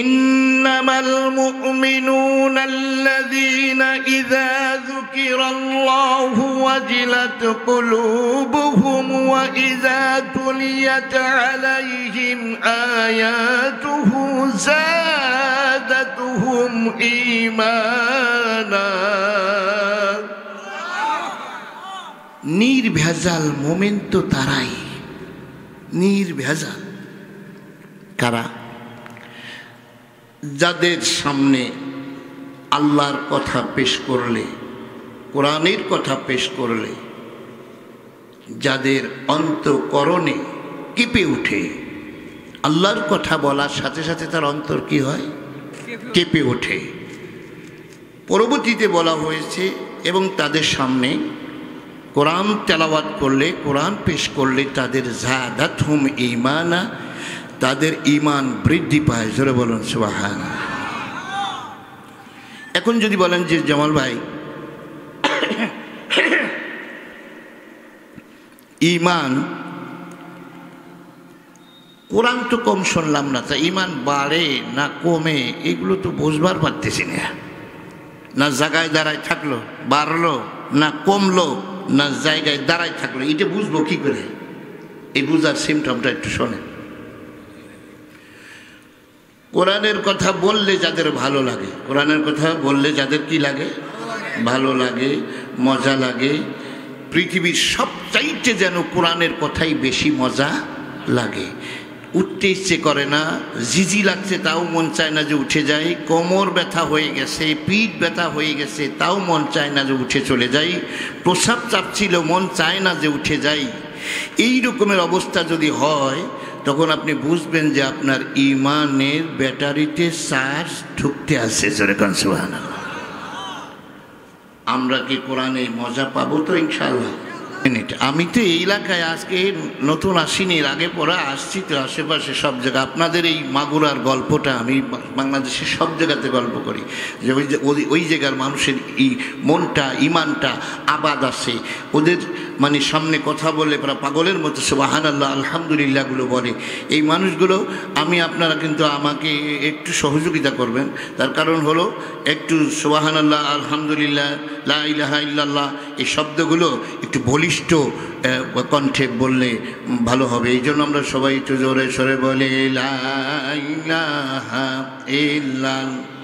إنما المؤمنون الذين إذا ذكر الله وجلت قلوبهم وإذا تليت عليهم آياته زادتهم إيمانا নির্ভেজাল মোমেন তো তারাই, নির্ভেজাল কারা? যাদের সামনে আল্লাহর কথা পেশ করলে, কোরআনের কথা পেশ করলে যাদের অন্তঃকরণে কেঁপে উঠে, আল্লাহর কথা বলার সাথে সাথে তার অন্তর কি হয়? কেঁপে ওঠে। পরবর্তীতে বলা হয়েছে এবং তাদের সামনে কোরআন তেলাওয়াত করলে, কোরআন পেশ করলে তাদের যাদাতহুম ঈমানা, তাদের ঈমান বৃদ্ধি পায়। জোরে বলুন সুবহানাল্লাহ। এখন যদি বলেন যে জামাল ভাই ঈমান, কোরআন তো কম শুনলাম না, তা ঈমান বাড়ে না কমে এগুলো তো বুঝবার পারতেছি না। না জায়গায় দাঁড়ায় থাকলো বাড়লো, না কমলো, না জায়গায় দাঁড়ায় থাকলো, এটা বুঝবো কি করে? এই বুঝার সিমটমটা একটু শোনেন। কোরআনের কথা বললে যাদের ভালো লাগে, কোরআনের কথা বললে যাদের কি লাগে? ভালো লাগে, মজা লাগে। পৃথিবীর সবচাইতে যেন কোরআনের কথাই বেশি মজা লাগে। উঠতে ইচ্ছে করে না, জিজি লাগছে তাও মন চায় না যে উঠে যাই, কোমর ব্যথা হয়ে গেছে, পিঠ ব্যথা হয়ে গেছে তাও মন চায় না যে উঠে চলে যাই, প্রস্রাব চাপছিল মন চায় না যে উঠে যাই। এই রকমের অবস্থা যদি হয় তখন আপনি বুঝবেন যে আপনার ঈমানের ব্যাটারিতে চার্জ ঢুকতে আসছে। জোরে কোন সুবহানাল্লাহ। আমরা কি কোরআনে মজা পাবো তো ইনশাআল্লাহ? আমি তো এই এলাকায় আজকে নতুন আসিনি, এর আগে পরে আসছি তো আশেপাশে সব জায়গা। আপনাদের এই মাগুরার গল্পটা আমি বাংলাদেশের সব জায়গাতে গল্প করি যে ওই জায়গার মানুষের মনটা, ইমানটা আবাদ আছে। ওদের মানে সামনে কথা বলে ওরা পাগলের মতো সুবহানাল্লাহ আলহামদুলিল্লাহগুলো বলে। এই মানুষগুলো আপনারা কিন্তু আমাকে একটু সহযোগিতা করবেন। তার কারণ হলো একটু সুবহানাল্লাহ আলহামদুলিল্লাহ লা ইলাহা ইল্লাল্লাহ এই শব্দগুলো একটু বলিষ্ঠ কণ্ঠে বললে ভালো হবে। এই জন্য আমরা সবাই একটু জোরে সরে বলি লা ইলাহা ইল্লাল্লাহ।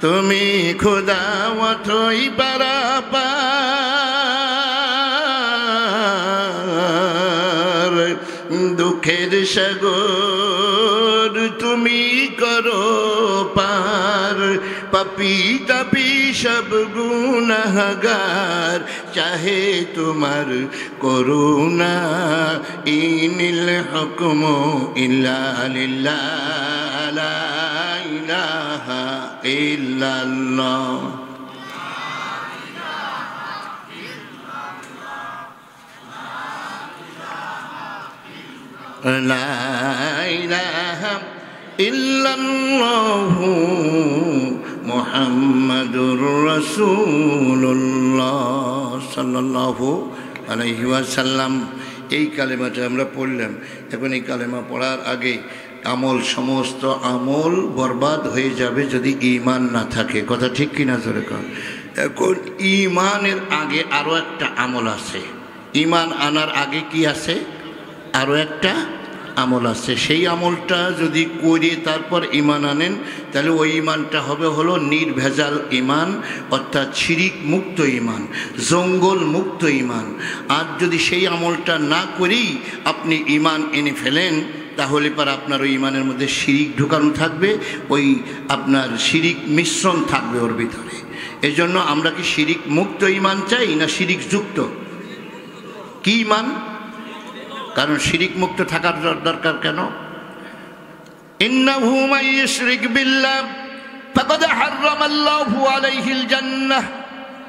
তুমি খোদা অথই পারাপার, দুঃখের সাগর তুমি করো পার, পাপী তাপী সব গুনাহগার চাহে তোমার করুণা, ইনিল হুকমু ইল্লা লিল্লাহ লা ইলাহা ইল্লাল্লাহ। লা ইলাহা ইল্লাল্লাহু মুহাম্মাদুর রাসূলুল্লাহ সাল্লাল্লাহু আলাইহি ওয়াসাল্লাম। এই কালেমাটা আমরা পড়লাম। এখন এই কালেমা পড়ার আগে আমল, সমস্ত আমল বরবাদ হয়ে যাবে যদি ঈমান না থাকে। কথা ঠিক কিনা জোরে কর। এখন ঈমানের আগে আরও একটা আমল আছে। ঈমান আনার আগে কি আছে? আরও একটা আমল আছে। সেই আমলটা যদি করে তারপর ঈমান আনেন তাহলে ওই ঈমানটা হবে হলো নির্ভেজাল ঈমান, অর্থাৎ শিরিক মুক্ত ঈমান, জঙ্গল মুক্ত ঈমান। আর যদি সেই আমলটা না করেই আপনি ঈমান এনে ফেলেন তাহলে পর আপনার ওই ঈমানের মধ্যে শিরিক ঢুকানো থাকবে, ওই আপনার শিরিক মিশ্রণ থাকবে ওর ভিতরে। এই জন্য আমরা কি শিরিক মুক্ত ঈমান চাই না শিরিক যুক্ত? কি ঈমান? কারণ শিরিক মুক্ত থাকার দরকার কেন? ইন্নাহু মান ইউশরিক বিল্লাহ ফাকাদ হারামাল্লাহু আলাইহিল জান্নাহ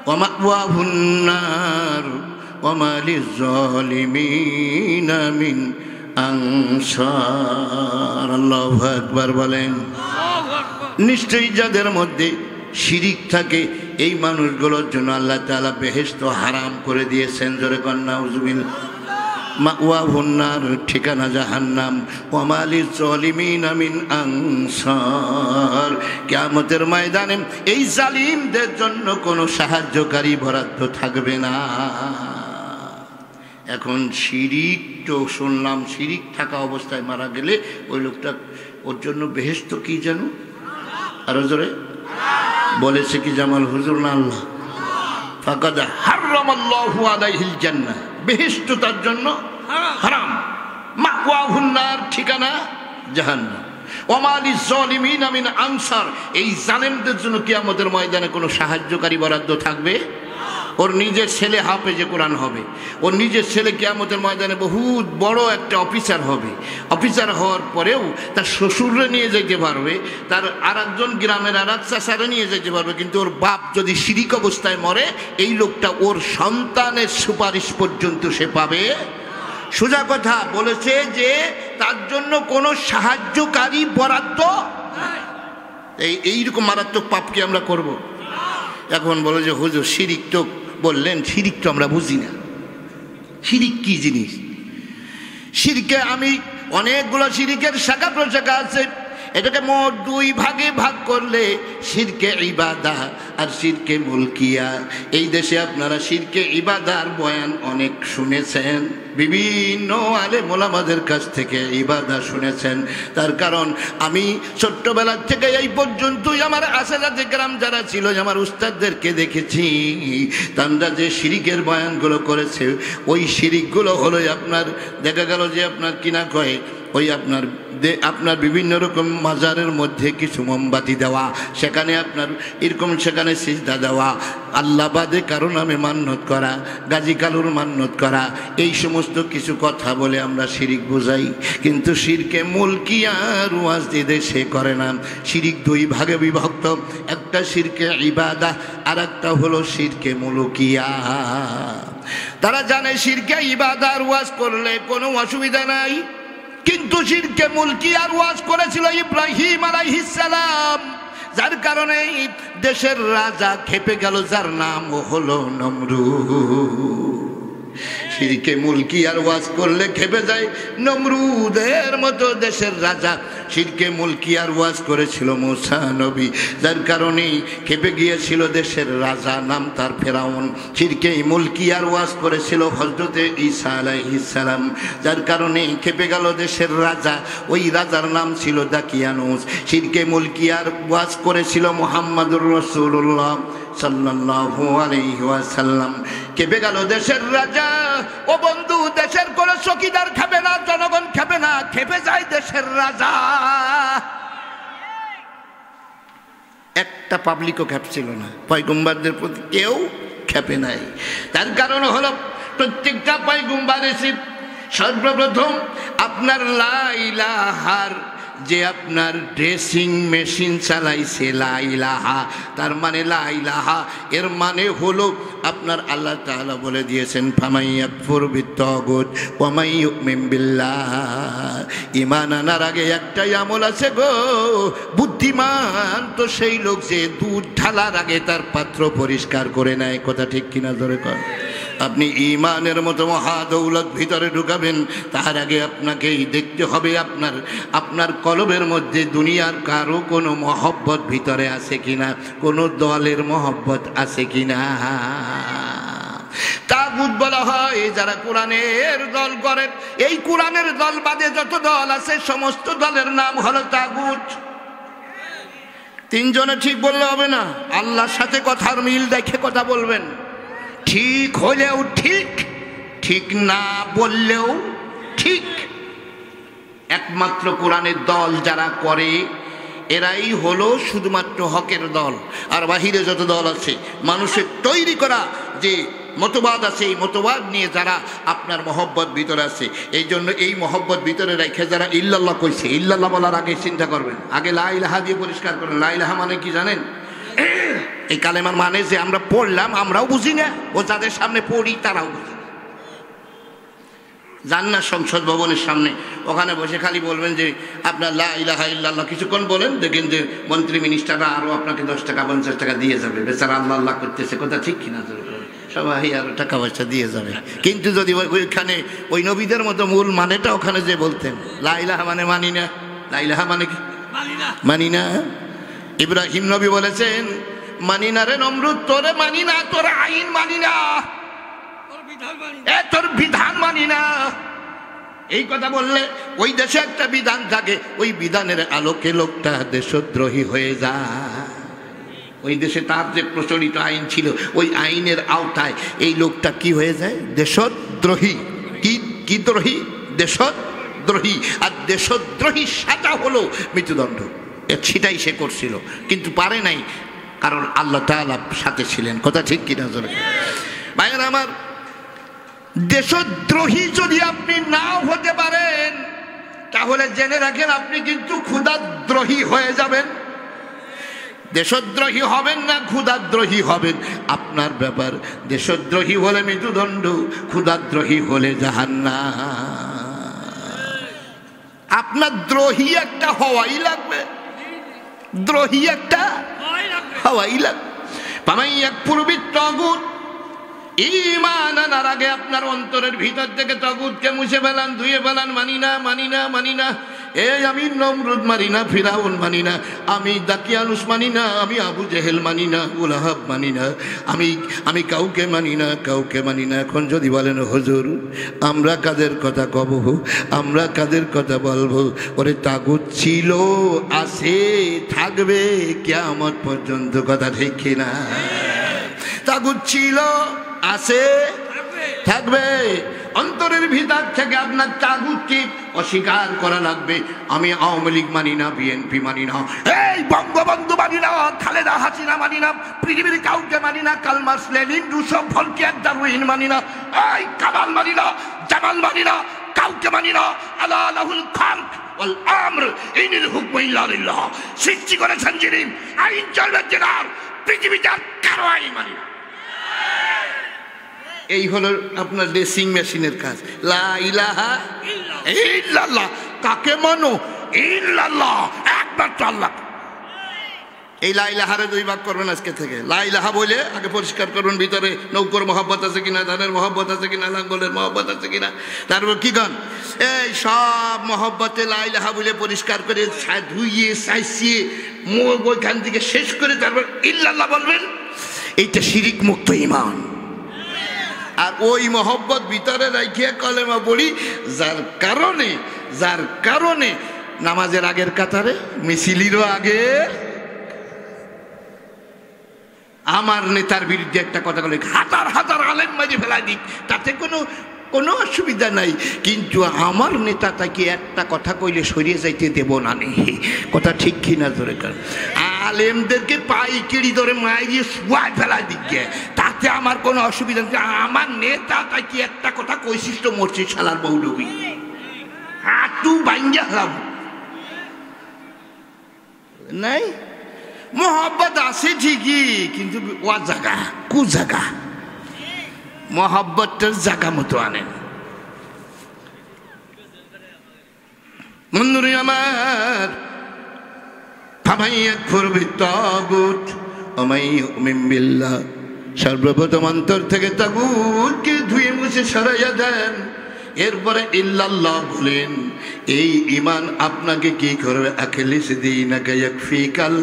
ওয়া মাওয়াহুন নার ওয়া মা লিয-যালিমিনা মিন আনসার। আল্লাহু আকবার বলেন। নিশ্চয়ই যাদের মধ্যে শিরিক থাকে, এই মানুষগুলোর জন্য আল্লাহ তাআলা বেহেশত হারাম করে দিয়েছেন। জোরে কন্যা নাউজুবিল্লাহ। মাওয়াহুন নার, ঠিকানা জাহান্নাম। ওয়া মা লিয-যালিমিনা মিন আনসার, কিয়ামতের ময়দানে এই জালিমদের জন্য কোনো সাহায্যকারী বরাদ্দ থাকবে না। এখন শিরিক তো শুনলাম, শিরিক থাকা অবস্থায় মারা গেলে ওই লোকটা, ওর জন্য বেহেশত কি জানো? আরো জোরে বলেছে কি জামাল হুজুর না আল্লাহ? ফাকাদ হারামাল্লাহু আলাইহিল জান্নাহ, বেহেশত তার জন্য হারাম। মাওয়াহুন নার, ঠিকানা জাহান্নাম। ওয়া মা লিয-যালিমিনা মিন আনসার, এই জালেমদের জন্য কিয়ামতের ময়দানে কোনো সাহায্যকারী বরাদ্দ থাকবে? ওর নিজের ছেলে হাফেজে কোরআন হবে, ওর নিজের ছেলে কিয়ামতের ময়দানে বহুত বড় একটা অফিসার হবে। অফিসার হওয়ার পরেও তার শ্বশুরে নিয়ে যেতে পারবে, তার আরেকজন গ্রামের আরেক চাচারে নিয়ে যেতে পারবে, কিন্তু ওর বাপ যদি শিরিক অবস্থায় মরে, এই লোকটা ওর সন্তানের সুপারিশ পর্যন্ত সে পাবে। সোজা কথা বলেছে যে তার জন্য কোনো সাহায্যকারী বরাদ্দ। এইরকম মারাত্মক পাপ কি আমরা করব? এখন বলে যে হুজুর শিরিক তো বললেন, শিরিক তো আমরা বুঝি না, শিরিক কি জিনিস? শিরকে আমি অনেকগুলো শিরিকের শাখা প্রশাখা আছে। এটাকে মোট দুই ভাগে ভাগ করলে শিরকে ইবাদা আর শিরকে মুলকিয়া। এই দেশে আপনারা শিরকে ইবাদার বয়ান অনেক শুনেছেন, বিভিন্ন আলেম ওলামাদের কাছ থেকে ইবাদা শুনেছেন। তার কারণ আমি ছোট্টবেলা থেকে এই পর্যন্তই আমার আসাদাতে কেরাম যারা ছিল, আমার উস্তাদদেরকে দেখেছি, তারা যে শিরিকের বয়ানগুলো করেছে, ওই শিরিকগুলো হলো আপনার দেখা গেল যে আপনার কিনা কয় ওই আপনার বিভিন্ন রকম মাজারের মধ্যে কিছু মোমবাতি দেওয়া, সেখানে আপনার এরকম সেখানে সিজদা দেওয়া, আল্লাহ বাদে কারো নামে মান্যত করা, গাজী কালুর মান্যত করা, এই সমস্ত কিছু কথা বলে আমরা শিরিক বোঝাই। কিন্তু শিরকে মুলকিয়ার ওয়াজ দিতে সে করে না। শিরিক দুই ভাগে বিভক্ত, একটা শিরকে ইবাদা আর একটা হলো শিরকে মুলকিয়া। তারা জানে শিরকে ইবাদার ওয়াজ করলে কোনো অসুবিধা নাই, কিন্তু শিরকে মুলকিয়ার ওয়াজ করেছিল ইব্রাহিম আলাইহিস সালাম, যার কারণে দেশের রাজা খেপে গেল, যার নাম হলো নমরুদ। শিরকে মুলকিয়ার ওয়াজ করলে খেপে যায় নমরুদের মতো দেশের রাজা। শিরকে মুলকিয়ার ওয়াজ করেছিল মুসা নবী, যার কারণে খেপে গিয়েছিল দেশের রাজা, নাম তার ফেরাউন। শিরকে মুলকিয়ার ওয়াজ করেছিল হযরতে ঈসা আলাইহিস সালাম, যার কারণে খেপে গেল দেশের রাজা, ওই রাজার নাম ছিল দাকিয়ানুস। শিরকে মুলকিয়ার ওয়াজ করেছিল মুহাম্মদুর রাসূলুল্লাহ সাল্লাল্লাহু আলাইহি ওয়াসাল্লাম, খেপে গেল দেশের রাজা। ও বন্ধু, দেশের কোন চৌকিদার খেপে না, জনগণ খেপে না, খেপে যায় দেশের রাজা। একটা পাবলিকও খেপছিল না, পয়গম্বরদের প্রতি কেউ খেপে নাই। তার কারণ হলো প্রত্যেকটা পয়গম্বর এসে সর্বপ্রথম আপনার লা ইলাহার যে আপনার ড্রেসিং মেশিন চালাইছে, লা ইলাহা, তার মানে লা ইলাহা এর মানে হলো আপনার আল্লাহ তাআলা বলে দিয়েছেন ফামাইয়াকফুর বিত্তাগুত ওয়া মান ইউমিন বিল্লাহ। ঈমান আনার আগে একটাই আমল আছে গো, বুদ্ধিমান তো সেই লোক যে দুধ ঢালার আগে তার পাত্র পরিষ্কার করে নেয়। কথা ঠিক কিনা জোরে কর। আপনি ঈমানের মতো মহাদৌলত ভিতরে ঢুকাবেন, তার আগে আপনাকেই দেখতে হবে আপনার কলবের মধ্যে দুনিয়ার কারো কোনো মহব্বত ভিতরে আছে কিনা, কোনো দলের মহব্বত আছে কিনা। তাগুত বলা হয় যারা কোরআনের দল করে। এই কোরআনের দল বাদে যত দল আছে সমস্ত দলের নাম হলো তাগুত। তিনজনে ঠিক বললে হবে না, আল্লাহর সাথে কথার মিল দেখে কথা বলবেন। ঠিক হলেও ঠিক, ঠিক না বললেও ঠিক। একমাত্র কোরআনের দল যারা করে এরাই হলো শুধুমাত্র হকের দল। আর বাহিরে যত দল আছে মানুষের তৈরি করা যে মতবাদ আছে, এই মতবাদ নিয়ে যারা আপনার মহব্বত ভিতরে আছে, এই জন্য এই মহব্বত ভিতরে রেখে যারা ইল্লাল্লাহ কইছে, ইল্লাল্লাহ বলার আগে চিন্তা করবেন, আগে লা ইলাহা দিয়ে পরিষ্কার করেন। লা ইলাহা মানে কি জানেন? এই কালেমার মানে যে আমরা পড়লাম আমরাও বুঝি না, ও যাদের সামনে পড়ি তারাও বুঝি। যান না সংসদ ভবনের সামনে, ওখানে বসে খালি বলবেন যে আপনার লা ইলাহা ইল্লাল্লাহ কিছুক্ষণ বলেন, দেখেন যে মন্ত্রী মিনিস্টাররা আরও আপনাকে 10 টাকা 50 টাকা দিয়ে যাবে। বেচারা আল্লাহ আল্লাহ করতেছে, কথা ঠিক কিনা? সবাই আরও টাকা পয়সা দিয়ে যাবে। কিন্তু যদি ওইখানে ওই নবীদের মতো মূল মানেটা ওখানে যে বলতেন, লা ইলাহা মানে মানি না, লা ইলাহা মানে কি মানি না। ইব্রাহিম নবী বলেছেন, মানি না রে নমরুদ, তোরে মানি না, তোর আইন মানি না, তোর বিধান মানি না। এই কথা বললে ওই দেশে একটা বিধান থাকে, ওই বিধানের আলোকে লোকটা দেশদ্রোহী হয়ে যায়। ওই দেশে তার যে প্রচলিত আইন ছিল, ওই আইনের আওতায় এই লোকটা কি হয়ে যায়? দেশদ্রোহী। কি দ্রোহী? দেশদ্রোহী। আর দেশদ্রোহী সাজা হলো মৃত্যুদণ্ড। সেটাই সে করছিল, কিন্তু পারে নাই, কারণ আল্লাহ তাআলা সাথে ছিলেন। কথা ঠিক কিনা? ভাইয়েরা আমার, দেশদ্রোহী যদি আপনি নাও হতে পারেন, তাহলে জেনে রাখেন আপনি কিন্তু ক্ষুধাদ্রোহী হয়ে যাবেন। দেশদ্রোহী হবেন না ক্ষুধাদ্রোহী হবেন, আপনার ব্যাপার। দেশদ্রোহী হলে মৃত্যুদণ্ড, ক্ষুধাদ্রোহী হলে জাহান্নাম। আপনার দ্রোহী একটা হওয়াই লাগবে, দ্রোহী একটা হওয়াই লাগবে। পামাইয়া পূর্বিত তাগুত, ঈমান আনার আগে আপনার অন্তরের ভিতর থেকে তাগুতকে মুছে ফেলান, ধুয়ে ফেলান। মানি না, মানি না, মানি না। এই আমি নমরুদ মানি না, ফিরাউন মানি না, আমি দাকিয়ানুস মানি না, আমি আবু জেহেল মানি না, উলাহাব মানি না, আমি কাউকে মানি না, কাউকে মানি না। এখন যদি বলেন হুজুর আমরা কাদের কথা কব, আমরা কাদের কথা বলবো? ওরে তাগুত ছিল, আছে, থাকবে কিয়ামত পর্যন্ত। কথা ঠিক কিনা? তাগুত ছিল, আছে, থাকবে। অন্তরের ভিতর থেকে আপনার তাগুতকে অস্বীকার করা লাগবে। আমি আওয়ামী লীগ মানি না, বিএনপি মানি না, এই বঙ্গবন্ধু মানি না, খালেদা হাসিনা মানি না, পৃথিবীর কাউকে মানি না, Karl Marx, Lenin, Rousseau, Voltaire, Darwin মানি না, এই কামাল মানি না, জামাল মানি না, কাউকে মানি না। আলা লাহুল খালক ওয়াল আমর ইনিল হুকমু ইল্লা লিল্লাহ। সৃষ্টি করেছেন যিনি, আইন চলবে যার, পৃথিবীতে আর কারো আইন মানি না। এই হলো আপনার ড্রেসিং মেশিনের কাজ। লা ইলাহা ইল্লাল্লাহ। কাকে মানো? ইল্লাল্লাহ, একমাত্র আল্লাহ। এই লা ইলাহারে 2 ভাগ করবেন আজকে থেকে। লা ইলাহা বলে আগে পরিষ্কার করবেন ভিতরে নৌকর মহব্বত আছে কিনা, ধানের মহব্বত আছে কিনা, লাঙ্গলের মহব্বত আছে কিনা। তারপর কি গান? এই সব মহব্বতে লা ইলাহা বলে পরিষ্কার করে ধুইয়ে সাইসিয়ে ওইখান থেকে শেষ করে তারপর ইল্লাল্লাহ বলবেন। এইটা শিরিক মুক্ত ঈমান। আর ওই মহব্বত ভিতরে রাখিয়া কলেমা পড়ি, যার কারণে নামাজের আগের কাতারে, মিছিলিরও আগে আমার নেতার বিরুদ্ধে একটা কথা বলে হাজার হাজার আলেম মাঝে ফেলা দিক, তাতে কোনো অসুবিধা নাই, কিন্তু আমার নেতা তাকে একটা কথা কইলে সরিয়ে যাইতে দেব না। কথা ঠিক কিনা? ধরে আলেমদেরকে পাইকিরি ধরে মাইরিয়ে শুয়ায় ফেলা দিকে, তাতে আমার কোনো অসুবিধা নেই। আমার নেতা তাকে একটা কথা কইছিস তো মরছি শালার মৌলবি, হাতু ভাঙ্গা হলাম নাই। মোহাব্বত আছে ঠিকই, কিন্তু ও জায়গা কু জায়গা, মোহাব্বতটার জায়গা মতো আনেন। বন্ধুরে আমার, সর্বপ্রথম অন্তর থেকে তাগুতকে ধুয়ে মুছে সরাইয়া দেন, এরপরে ইল্লাল্লাহ বলেন। এই ঈমান আপনাকে কি করবে? আখলিস দীনাকা ইয়াকফিকাল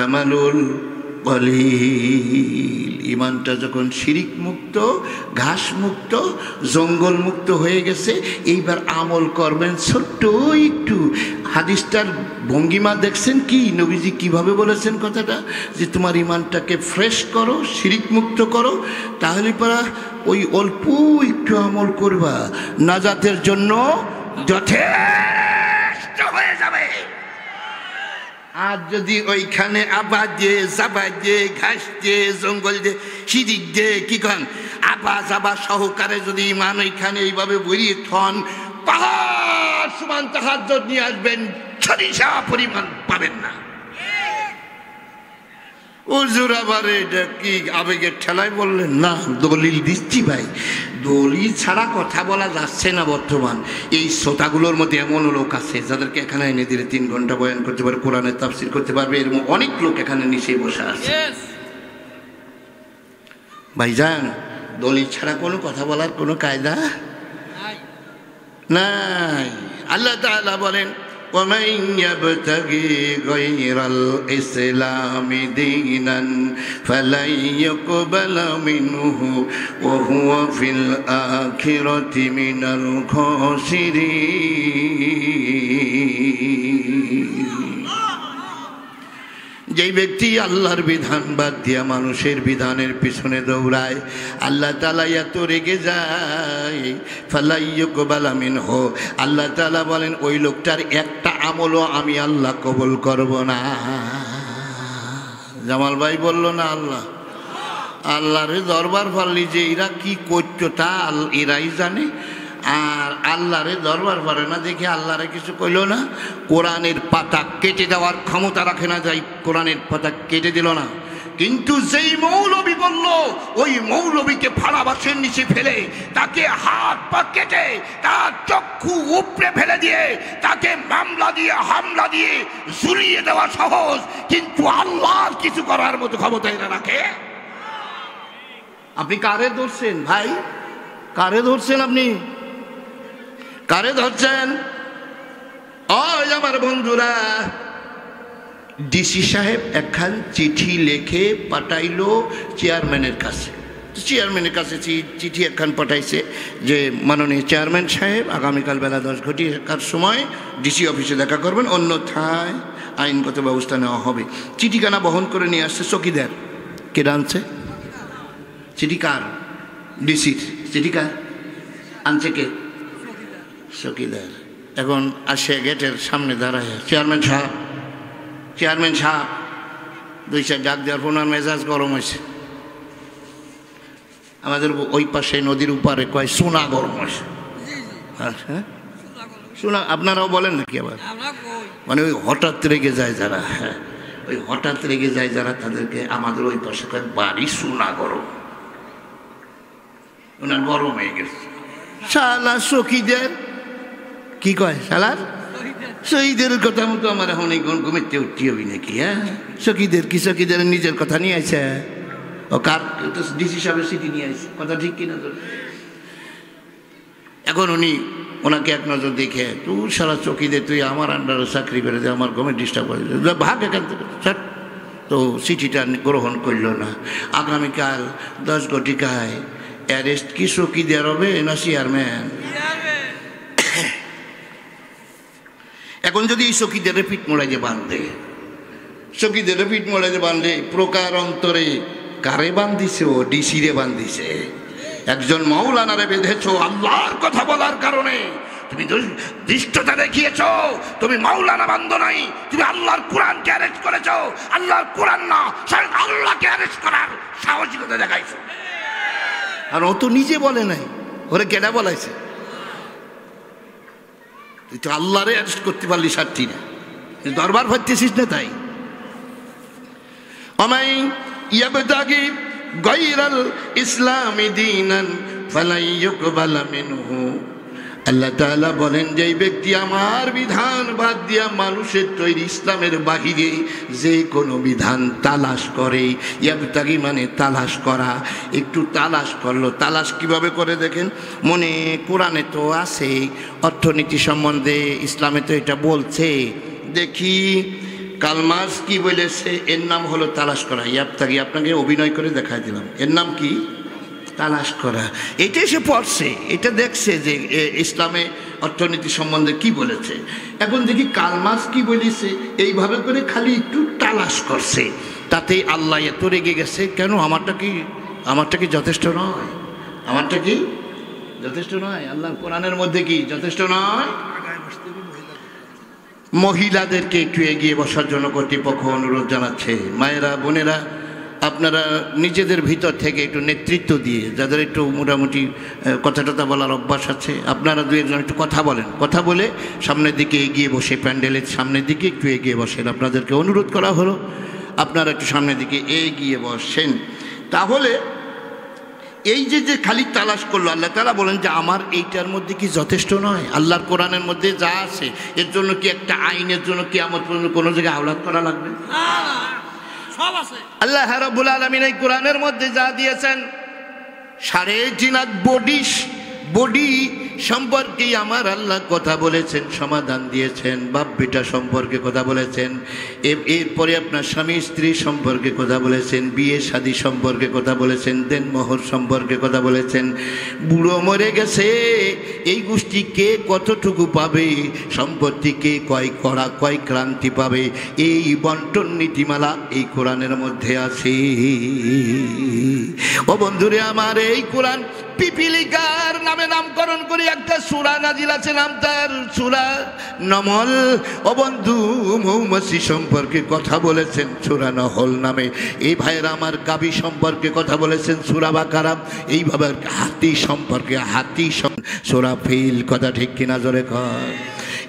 আমালুল কলিল। ঈমানটা যখন শিরিক মুক্ত, ঘাস মুক্ত, জঙ্গল মুক্ত হয়ে গেছে, এইবার আমল করবেন ছোট্ট একটু। হাদিসটার ভঙ্গিমা দেখছেন কি? নবীজি কিভাবে বলেছেন কথাটা, যে তোমার ঈমানটাকে ফ্রেশ করো, শিরিক মুক্ত করো, তাহলে পরা ওই অল্প একটু আমল করবা, নাজাতের জন্য যথেষ্ট হয়ে যাবে। আর যদি ওইখানে আবাদ দিয়ে, জাবা দিয়ে, ঘাস দিয়ে, জঙ্গল দিয়ে, শিরিক দিয়ে, কি কন আবা জাবা সহকারে যদি ঈমান ওইখানে এইভাবে বইয়ে থন, পাহাড় সমান তাহাজ্জুদ নিয়ে আসবেন, সরিষা পরিমাণ পাবেন না। হুজুর আবার এটা কি আবেগের ঠেলায় বললেন? না, দলিল দিচ্ছি ভাই, দলিল ছাড়া কথা বলা যাচ্ছে না। বর্তমান এই শ্রোতাগুলোর মধ্যে এমন লোক আছে যাদেরকে এখানে এনে দিলে 3 ঘন্টা বয়ান করতে পারে, কোরআনের তাফসীর করতে পারবে, এরকম অনেক লোক এখানে নিচে বসে আছে। ভাইজান, দলিল ছাড়া কোনো কথা বলার কোনো কায়দা নাই। আল্লাহ তাআলা বলেন, ومن يبتغي غير الإسلام دينا فلن يقبل منه وهو في الآخرة من الخاسرين। যেই ব্যক্তি আল্লাহর বিধান বাদ দিয়া মানুষের বিধানের পিছনে দৌড়ায়, আল্লাহ তাআলা এত রেগে যায়, ফালাইয়ুকবালা মিনহু, আল্লাহ তাআলা বলেন ওই লোকটার একটা আমলও আমি আল্লাহ কবুল করব না। জামাল ভাই বলল না আল্লাহ, আল্লাহরে দরবার ফারলি যে এরা কি করতো তা এরাই জানে। আর আল্লাহরে দরবার পারে না দেখে আল্লাহরে কিছু কইল না। কোরআনের পাতা কেটে দেওয়ার ক্ষমতা রাখে না, যাই কোরআনের পাতা কেটে দিল না। কিন্তু যেই মৌলবী বলল, ওই মৌলবীকে ফাড়া বাঁশের নিচে ফেলে তাকে হাত পা কেটে তার চক্ষু উপড়ে ফেলে দিয়ে তাকে মামলা দিয়ে হামলা দিয়ে ঝুলিয়ে দেওয়া সহজ, কিন্তু আল্লাহর কিছু করার মতো ক্ষমতা এরা রাখে। আপনি কারে ধরছেন ভাই? কারে ধরছেন? আপনি কারে ধরছেন? ওই আমার বন্ধুরা, ডিসি সাহেব একখান চিঠি লিখে পাঠাইলো চেয়ারম্যানের কাছে। চেয়ারম্যানের কাছে চিঠি একখান পাঠাইছে যে মাননীয় চেয়ারম্যান সাহেব আগামীকাল বেলা 10 ঘটিকার সময় ডিসি অফিসে দেখা করবেন, অন্যথায় আইনগত ব্যবস্থা নেওয়া হবে। চিঠিখানা বহন করে নিয়ে আসছে চকিদার। কে আনছে চিঠি? কার? ডিসির চিঠি। কার আনছে? কে? চকিদার। এখন আসে গেটের সামনে দাঁড়ায়, চেয়ারম্যান সাহেব, চেয়ারম্যান সাহেব, 2-4 ডাক দেওয়ার পর ওনার মেজাজ গরম হয়েছে। আমাদের ওই পাশে নদীর উপারে কয় সোনা গরম হয়েছে। হ্যাঁ, সোনা আপনারাও বলেন নাকি? আবার মানে ওই হঠাৎ রেগে যায় যারা, হ্যাঁ ওই হঠাৎ রেগে যায় যারা, তাদেরকে আমাদের ওই পাশে কয় বাড়ি সোনা গরম। ওনার গরম হয়ে গেছে। শালা চকিদার কি কয়? শালার শহীদের কথা মতো আমার এখন এই ঘুমেতে উঠতে হবি নাকি? হ্যাঁ, চকিদার কি চকিদারের নিজের কথা নিয়ে আসে? ও কার? ডিসি সাহেবের চিঠি নিয়ে আসে। কথা ঠিক কিনা? এখন উনি ওনাকে এক নজর দেখে, তুই সারা চকিদার, তুই আমার আন্ডারে চাকরি করে দে, আমার ঘুমে ডিস্টার্ব করে দে, ভাগ এখান থেকে। তো চিঠিটা গ্রহণ করল না। আগামীকাল 10 ঘটিকায় অ্যারেস্ট কি চকিদার হবে না চেয়ারম্যান? এখন যদি এই চকিদারের পিঠ মোড়াইতে বাঁধে, চকিদারের পিঠ মোড়াইতে বাঁধে, প্রকার অন্তরে কারে বান্ধিছে? ও ডিসি রে বান্ধিছে। একজন মাওলানারে বেঁধেছ আল্লাহর কথা বলার কারণে। তুমি দৃষ্টতা দেখিয়েছ, তুমি মাওলানা বান্ধ নাই, তুমি আল্লাহর কোরআনকে অ্যারেস্ট করেছ। আল্লাহর কোরআন না, স্বয়ং আল্লাহকে অ্যারেস্ট করার সাহসিকতা দেখাইছো। আর ও তো নিজে বলে নাই, ওরে কেনা বলাইছে। তুই তো আল্লাহরে অ্যারেস্ট করতে পারলি সারটি না, দরবার ভাবতেছিস না। তাই আমাই ইয়াবতাগি গায়রাল ইসলামি দীনান ফালাই ইউকবালা মিনহু। আল্লাহ তাআলা বলেন, যেই ব্যক্তি আমার বিধান বাদ দিয়া মানুষের তৈরি ইসলামের বাহিরে যে কোনো বিধান তালাশ করে, ইয়াবতাগি মানে তালাশ করা, একটু তালাশ করলো। তালাশ কিভাবে করে দেখেন, মনে কোরআনে তো আছে অর্থনীতি সম্বন্ধে, ইসলামে তো এটা বলছে, দেখি কালমাস কি বলেছে, এর নাম হলো তালাশ করা। ইয়াবতাগি আপনাকে অভিনয় করে দেখাই দিলাম, এর নাম কি? তালাশ করা। এটাই সে পড়ছে, এটা দেখছে যে ইসলামে অর্থনীতি সম্বন্ধে কি বলেছে। এখন দেখি কালমাস কি বলেছে, এইভাবে করে খালি একটু তালাশ করছে, তাতেই আল্লাহ এত রেগে গেছে। কেন? আমারটা কি যথেষ্ট নয়? আমারটা কি যথেষ্ট নয়? আল্লাহর কোরআনের মধ্যে কি যথেষ্ট নয়? মহিলাদেরকে একটু এগিয়ে বসার জন্য কর্তৃপক্ষ অনুরোধ জানাচ্ছে। মায়েরা, বোনেরা, আপনারা নিজেদের ভিতর থেকে একটু নেতৃত্ব দিয়ে, যাদের একটু মোটামুটি কথা টথা বলার অভ্যাস আছে, আপনারা 2-1 একটু কথা বলেন। কথা বলে সামনের দিকে এগিয়ে বসে, প্যান্ডেলের সামনের দিকে একটু এগিয়ে বসেন, আপনাদেরকে অনুরোধ করা হলো। আপনারা একটু সামনের দিকে এগিয়ে বসেন। তাহলে এই যে খালি তালাশ করলো, আল্লাহ তাআলা বলেন যে আমার এইটার মধ্যে কি যথেষ্ট নয়? আল্লাহর কোরআনের মধ্যে যা আছে এর জন্য কি একটা আইনের জন্য কিয়ামত পর্যন্ত কোনো জায়গায় আওলাদ করা লাগবে? সব আছে। আল্লাহ রাব্বুল আলামিন এই কোরআনের মধ্যে যা দিয়েছেন, 3.5 বডি সম্পর্কে আমার আল্লাহ কথা বলেছেন, সমাধান দিয়েছেন। বাপ বেটা সম্পর্কে কথা বলেছেন, এরপরে আপনার স্বামী স্ত্রী সম্পর্কে কথা বলেছেন, বিয়ে শাদী সম্পর্কে কথা বলেছেন, দেনমোহর সম্পর্কে কথা বলেছেন। বুড়ো মরে গেছে, এই গোষ্ঠী কে কতটুকু পাবে, সম্পত্তি কে কয় ক্রান্তি পাবে, এই বন্টন নীতিমালা এই কোরআনের মধ্যে আছে। ও বন্ধুরে আমার, এই কোরআন পিপিলিকার নামে নামকরণ করে একটা সূরা নাজিল আছে, নাম তার সূরা নমল। ও বন্ধু, মৌমাছি সম্পর্কে কথা বলেছেন সূরা নহল নামে। এই ভাইয়েরা আমার গাবি সম্পর্কে কথা বলেছেন সূরা বাকারা। এইভাবে হাতি সম্পর্কে সূরা ফিল। কথা ঠিক কিনা জোরে কর।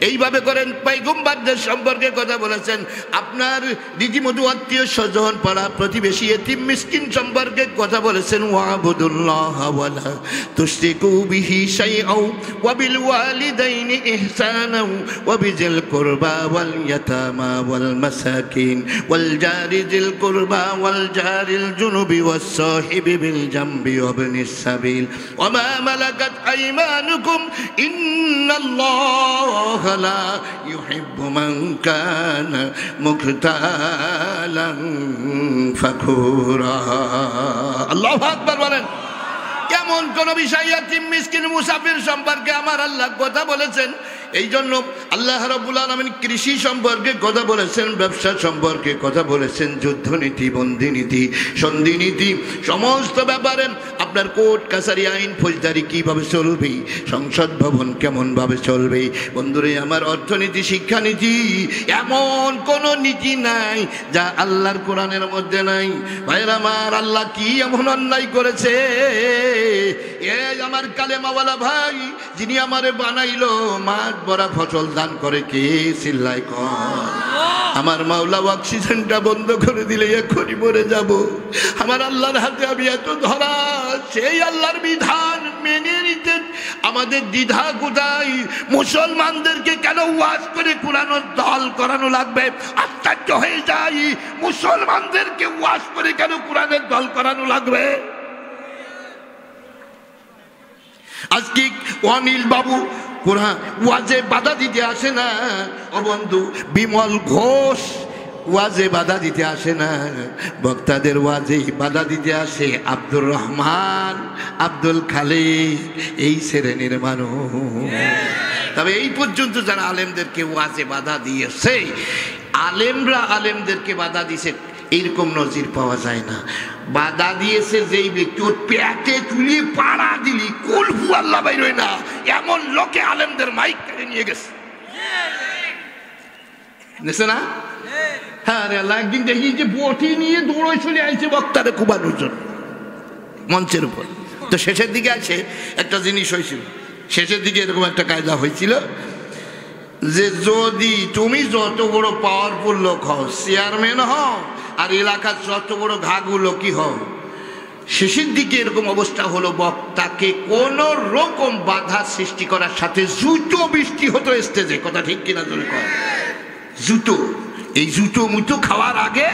এইভাবে করেন পয়গম্বরদের সম্পর্কে কথা বলেছেন, আপনার রীতিমতো আত্মীয় স্বজন পাড়া প্রতিবেশী এতিম মিসকিন সম্পর্কে কথা বলেছেন। ওয়াবুদুল্লাহ ওয়ালা তুশরিকু বিহি শাইআও ওয়া বিল ওয়ালিদাইনি ইহসানাও ওয়া বিজিল কুরবা ওয়াল ইয়াতামা ওয়াল মাসাকিন ওয়াল জারি জিল কুরবা ওয়াল জারিল জুনুবি ওয়াস সাহিবি বিল জামবি ওয়া ইবনিস সাবিল ওয়া মা মালাকাত আইমানুকুম ইন্নাল্লাহ লা ইউহিব্বু মান কানা মুখতালান ফাখুরা। আল্লাহু আকবার বলেন। কেমন কোন বিষয় ইয়াতীম মিসকিন মুসাফির সম্পর্কে আমার আল্লাহ কথা বলেছেন। এই জন্য আল্লাহ রাব্বুল আলামিন কৃষি সম্পর্কে কথা বলেছেন, ব্যবসা সম্পর্কে কথা বলেছেন, যুদ্ধনীতি, বন্দিনীতি, সন্ধিনীতি, সমস্ত ব্যাপারে আপনার কোর্ট কাছারি, আইন ফৌজদারি কিভাবে চলবে, সংসদ ভবন কেমনভাবে চলবে। বন্ধুরে আমার, অর্থনীতি, শিক্ষানীতি, এমন কোন নীতি নাই যা আল্লাহর কোরআনের মধ্যে নাই। ভাইরা আমার, আল্লাহ কি এমন অন্যায় করেছে? এই আমার কালেমাওয়ালা ভাই, যিনি আমারে বানাইলো, মাঠ ভরা ফসল দান করে কে? চিল্লাই কর। আমার মাওলা অক্সিজেনটা বন্ধ করে দিলে এখনই মরে যাব। আমার আল্লাহর হাতে আমি এত ধরা, সেই আল্লাহর বিধান মেনে নিতে আমাদের দ্বিধা কোথায়? মুসলমানদেরকে কেন ওয়াজ করে কোরআনের দল করানো লাগবে? আশ্চর্য হয়ে যাই, মুসলমানদেরকে ওয়াজ করে কেন কোরআনের দল করানো লাগবে? আজকে অনিল বাবু কোরআন ওয়াজে বাধা দিতে আসে না। ও বন্ধু, বিমল ঘোষ ওয়াজে বাধা দিতে আসে না, বক্তাদের ওয়াজে বাধা দিতে আসে আব্দুর রহমান, আব্দুল খালিক, এই শ্রেণীর মানুষ। তবে এই পর্যন্ত যারা আলেমদেরকে ওয়াজে বাধা দিয়েছে, আলেমরা আলেমদেরকে বাধা দিয়েছে, এইরকম নজির পাওয়া যায় না। বাধা দিয়েছে যেই ব্যক্তি, ওর পেটে তুলি পাড়া দিলি কুলফু আল্লাহ বাইরই না, এমন লোকে আলেমদের মাইক কেড়ে নিয়ে গেছে। দেখছে না? হ্যাঁ রে আল্লাহ, একদিন দেখি যে বটি নিয়ে দৌড়ে চলে আসছে বক্তারে কুবানোর জন্য মঞ্চের উপর। তো শেষের দিকে আছে একটা জিনিস হয়েছিল, শেষের দিকে এরকম একটা কায়দা হয়েছিল যে যদি তুমি যত বড় পাওয়ারফুল লোক হও, চেয়ারম্যান হও, আর এলাকার যত বড় ঘাগুলো কি হও, শেষের দিকে এরকম অবস্থা হলো, বক্তাকে কোন রকম বাধা সৃষ্টি করার সাথে জুতো বৃষ্টি হতো স্টেজে। কথা ঠিক কিনা জোরে কর? জুতো, এই জুতো মুতো খাওয়ার আগে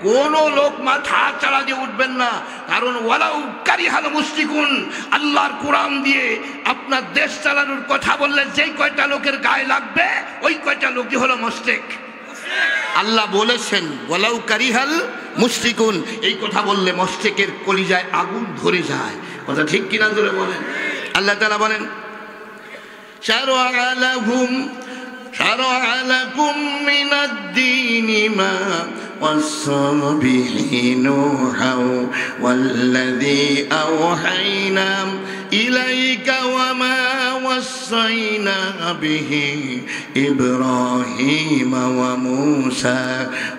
কোন লোক মাথা চালা দিয়ে উঠবেন না, কারণ ওয়ালাউ কারিহাল মুশরিকুন, আল্লাহর কোরআন দিয়ে আপনার দেশ চালানোর কথা বললে যেই কয়টা লোকের গায়ে লাগবে, ওই কয়টা লোকই হলো মুশরিক। আল্লাহ বলেছেন ওয়ালাউ কারিহাল মুশরিকুন, এই কথা বললে মুশরিকের কলিজায় আগুন ধরে যায়। কথা ঠিক কিনা জোরে বলেন। আল্লাহ তাআলা বলেন شرع لكم من الدين ما وصى به نوحا والذي أوحينا إليك وما وصينا به إبراهيم وموسى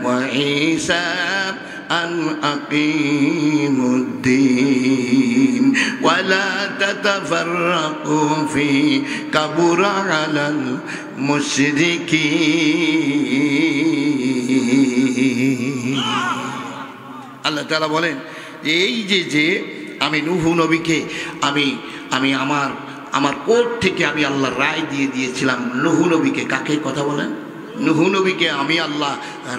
وعيسى أن أقيموا الدين ولا تتفرقوا فيه كبر على المشركين আল্লাহ তাআলা বলেন এই যে আমি নূহ নবীকে আমি আমার কোর্ট থেকে আমি আল্লাহ রায় দিয়ে দিয়েছিলাম নূহ নবীকে। কাকে কথা বলেন? নূহ নবীকে আমি আল্লাহ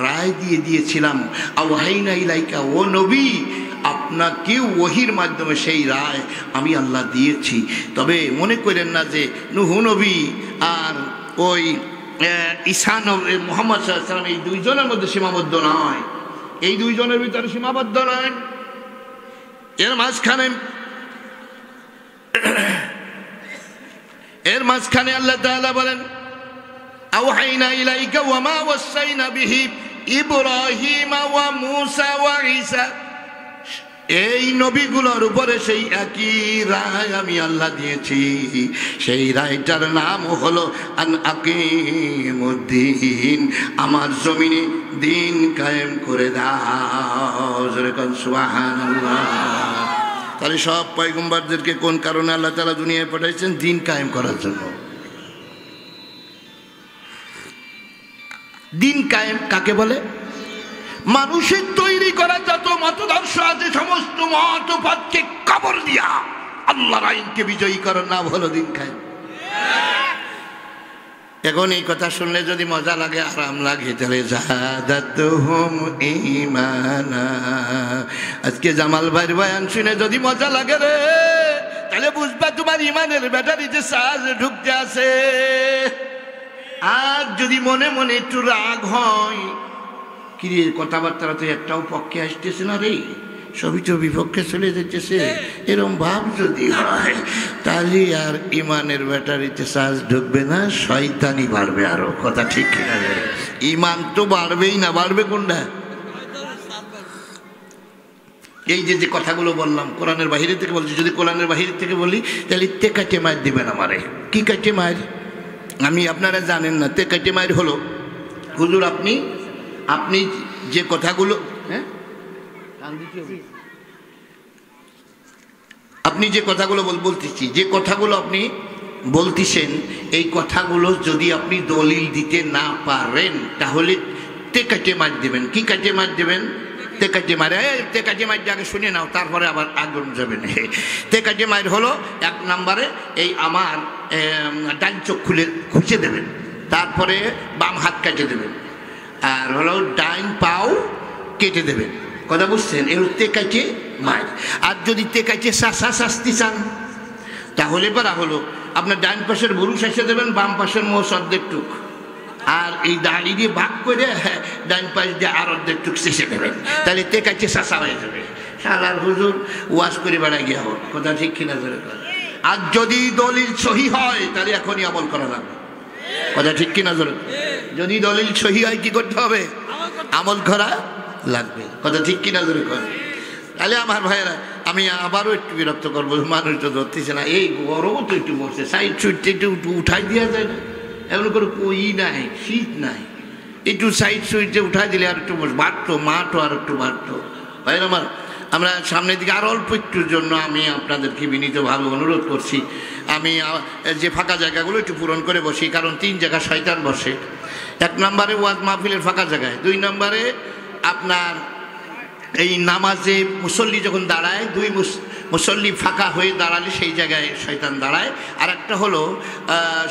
রায় দিয়ে দিয়েছিলাম। আওহাইনা ইলাইকা, ও নবী আপনাকে ওহির মাধ্যমে সেই রায় আমি আল্লাহ দিয়েছি। তবে মনে করেন না যে নূহ নবী আর ওই ঈসা নবী মুহাম্মদ সাল্লাল্লাহু আলাইহি ওয়াসাল্লাম এই দুইজনের মধ্যে সীমাবদ্ধ নয়, এই দুইজনের ভিতরে সীমাবদ্ধ নয়। এর মাঝখানে আল্লাহ তাআলা বলেন আওহাইনা ইলাইকা ওয়া মা ওয়াসাইনা বিহি ইব্রাহিম ওয়া মূসা ওয়া ঈসা, এই নবীগুলোর উপরে সেই একই রায় আমি আল্লাহ দিয়েছি। সেই রায়টার নাম হলো আন আকিমুদ্দিন, আমার জমিনে দিন কায়েম করে দাও। সুবহানাল্লাহ। তাহলে সব পয়গম্বরদেরকে কোন কারণে আল্লাহ তাআলা দুনিয়ায় পাঠাইছেন? দিন কায়েম করার জন্য। দিন কায়েম কাকে বলে? মানুষের তৈরি করা যত মতদর্শ আছে সমস্ত মতপাতকে কবর দিয়া আল্লাহর আইনকে বিজয়ী করার নাম হলো দিন কায়েম। এখন এই কথা শুনলে যদি মজা লাগে, আরাম লাগে, তাহলে জাদাতুহুম ঈমানা। আজকে জামাল ভাইয়ের বয়ান শুনে যদি মজা লাগে রে, তাহলে বুঝবা তোমার ইমানের ব্যাটারিতে চার্জ ঢুকতে আছে। আর যদি মনে মনে একটু রাগ হয়, কিরে কথাবার্তা তো একটাও পক্ষে আসতেছে না রে, সবই তো বিপক্ষে চলে যেতেছে, এরকম ভাব যদি হয়, তাহলে আর ইমানের ব্যাটারিতে চার্জ ঢুকবে না, শয়তানি বাড়বে আরো। কথা ঠিক কিনা? ইমান তো বাড়বেই না, বাড়বে কোনটা? এই যে কথাগুলো বললাম কোরআনের বাহিরে থেকে বলছি, যদি কোরআনের বাহিরে থেকে বলি তাহলে তেকাটে মার দিবেন আমারে। কি কাটে মার? আমি আপনারা জানেন না। তেকাটে মার হলো, হুজুর আপনি যে কথাগুলো আপনি যে কথাগুলো বলতেছি, যে কথাগুলো আপনি বলতেছেন, এই কথাগুলো যদি আপনি দলিল দিতে না পারেন তাহলে তেকাটে মার দেবেন। কি কাটে মার দেবেন? তেকাটে মার। তেকাটে মার আগে শুনে নাও, তারপরে আবার আগুন যাবেন। তেকাটে মার হলো এক নম্বরে এই আমার ডান চোখ খুঁজে দেবেন, তারপরে বাম হাত কেটে দেবেন, আর হলো ডাইন পাও কেটে দেবেন। কথা বুঝছেন? এর তেকাটে মার। আর যদি তেকাটে শাস্তি চান তাহলে পারা হলো আপনার ডাইন পাশের ভুরু শেষে দেবেন, বাম পাশের মোষ অর্ধেক টুক, আর এই দাড়ি দিয়ে ভাগ করে ডাইন পাশ দিয়ে আর অর্ধেক টুক শেষে দেবেন। তাহলে তেকাটে শাসা হয়ে যাবে। সালার হুজুর ওয়াজ করে বেড়া গিয়া হোক। কথা ঠিক কিনা? আর যদি দলিল সহি হয় তাহলে এখনই আমল করা লাগবে। কথা ঠিক কিনা? যদি দলিল সহি হয় কি করতে হবে? আমল করা লাগবে। কথা ঠিক কিনা? তাহলে আমার ভাইয়েরা, আমি আবারও একটু বিরক্ত করবো, মানুষ তো ধরতেছে না, এই গরমও তো একটু বসে, সাইড সুইডটা একটু উঠাই দেওয়া যায় না? এমন করে কই নাই, শীত নাই, একটু সাইড সুইডটা উঠাই দিলে আর একটু বাড়তো, মাঠও আর একটু বাড়তো। ভাইয়ের আমার, আমরা সামনের দিকে আর অল্প একটুর জন্য আমি আপনাদেরকে বিনীতভাবে অনুরোধ করছি, আমি যে ফাঁকা জায়গাগুলো একটু পূরণ করে বসি। কারণ 3 জায়গায় শয়তান বসে। 1 নম্বরে ওয়াজ মাহফিলের ফাঁকা জায়গায়, 2 নম্বরে আপনার এই নামাজে মুসল্লি যখন দাঁড়ায়, 2 মুসল্লি ফাঁকা হয়ে দাঁড়ালে সেই জায়গায় শয়তান দাঁড়ায়। আর একটা হলো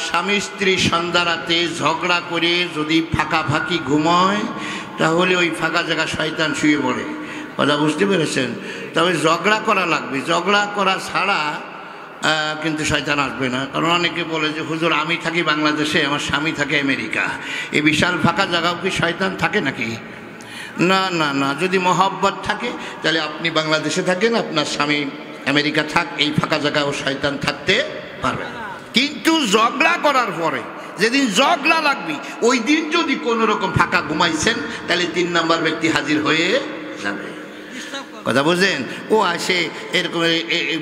স্বামী স্ত্রী সন্ধ্যা রাতে ঝগড়া করে যদি ফাঁকাফাঁকি ঘুমায় তাহলে ওই ফাঁকা জায়গায় শয়তান শুয়ে পড়ে। কথা বুঝতে পেরেছেন? তবে ঝগড়া করা লাগবে, ঝগড়া করা ছাড়া কিন্তু শয়তান আসবে না। কারণ অনেকে বলে যে হুজুর আমি থাকি বাংলাদেশে, আমার স্বামী থাকে আমেরিকা, এই বিশাল ফাঁকা জায়গাও কি শয়তান থাকে নাকি? না না না, যদি মহব্বত থাকে তাহলে আপনি বাংলাদেশে থাকেন, আপনার স্বামী আমেরিকা থাক, এই ফাঁকা জায়গাও শয়তান থাকতে পারবে। কিন্তু ঝগড়া করার পরে যেদিন ঝগড়া লাগবে ওই দিন যদি কোনো রকম ফাঁকা ঘুমাইছেন তাহলে 3 নম্বর ব্যক্তি হাজির হয়ে যাবে। কথা বুঝলেন? ও আসে এরকম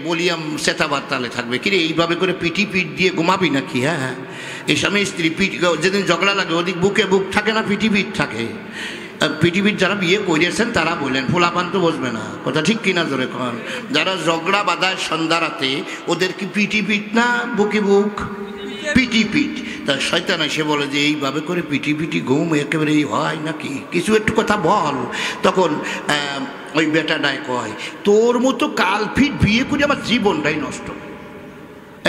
বলিয়াম চেতাবার্তালে থাকবে, কিরে এইভাবে করে পিঠ দিয়ে ঘুমাবি নাকি? হ্যাঁ, এই স্বামী স্ত্রী যেদিন ঝগড়া লাগে ওদিক বুকে বুক থাকে না, পিঠ থাকে। পৃথিবীর যারা বিয়ে করিয়েছেন তারা বললেন, ফোলাপান তো বসবে না। কথা ঠিক কিনা? জোরে কন। যারা ঝগড়া বাঁধায় সন্ধ্যা রাতে ওদের কি পিঠ না বুকে বুক? পিটি পিট। তা শয়তান এসে বলে যে এইভাবে করে পিটি পিটি ঘুম একেবারেই হয় নাকি, কিছু একটু কথা বল। তখন ওই বেটাটাই কয়, তোর মতো কালফিট বিয়ে করে আমার জীবনটাই নষ্ট।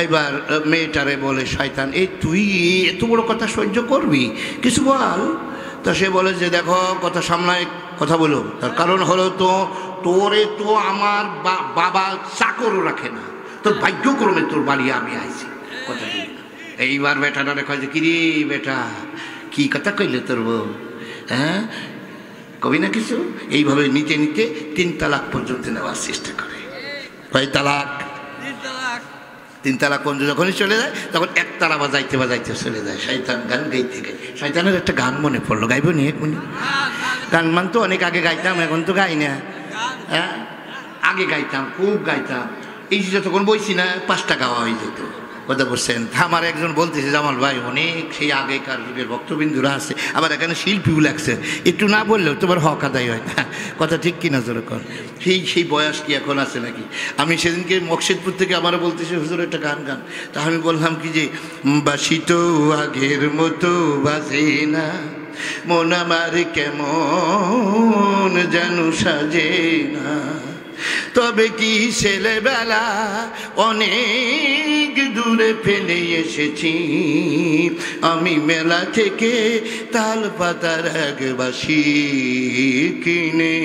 এবার মেয়েটারে বলে শয়তান, এই তুই এত বড় কথা সহ্য করবি, কিছু বল। তা সে বলে যে দেখো, কথা সামলায় কথা বলো। তার কারণ হলো তো তোরে তো আমার বাবা চাকরও রাখে না, তোর ভাগ্যক্রমে তোর বাড়ি আমি আইছি, কথা ঠিক। এইবার বেটাটারে কয় যে কিরে বেটা, কি কথা কইলে তোর বউ, হ্যাঁ কবি না কিছু। এইভাবে নিতে নিতে 3 তালাক পর্যন্ত নেওয়ার চেষ্টা করে। কয় তালাক? 3 তালাক যখনই চলে যায় তখন 1 তালা বাজাইতে বাজাইতে চলে যায়। শয়তান গান গাইতে গাই, শয়তানের একটা গান মনে পড়লো, গাইব নি 1 মিনিট? গান মান তো অনেক আগে গাইতাম, এখন তো গাই না। হ্যাঁ আগে গাইতাম, খুব গাইতাম। এই যে যতক্ষণ বইছি না 5টা গাওয়া হয়ে যেত, কথা বলছেন। আমার একজন বলতেছে জামাল ভাই অনেক সেই আগেকার যুগের ভক্তবিন্দুরা আছে, আবার এখানে শিল্পীও লাগছে, একটু না বললেও তোমার হক আদায় হয় না, কথা ঠিক কিনা জোরে কর। সেই বয়স কি এখন আছে নাকি? আমি সেদিনকে মকসেদপুর থেকে আমারও বলতেছে হুজুর একটা গান গান। তা আমি বললাম কি যে বাসি তো আগের মতো বাজে না, মন আমার কেমন যেন সাজে না, তবে কি ছেলেবেলা অনেক দূরে ফেলে এসেছি, আমি মেলা থেকে তাল পাতার এক বাঁশি কিনে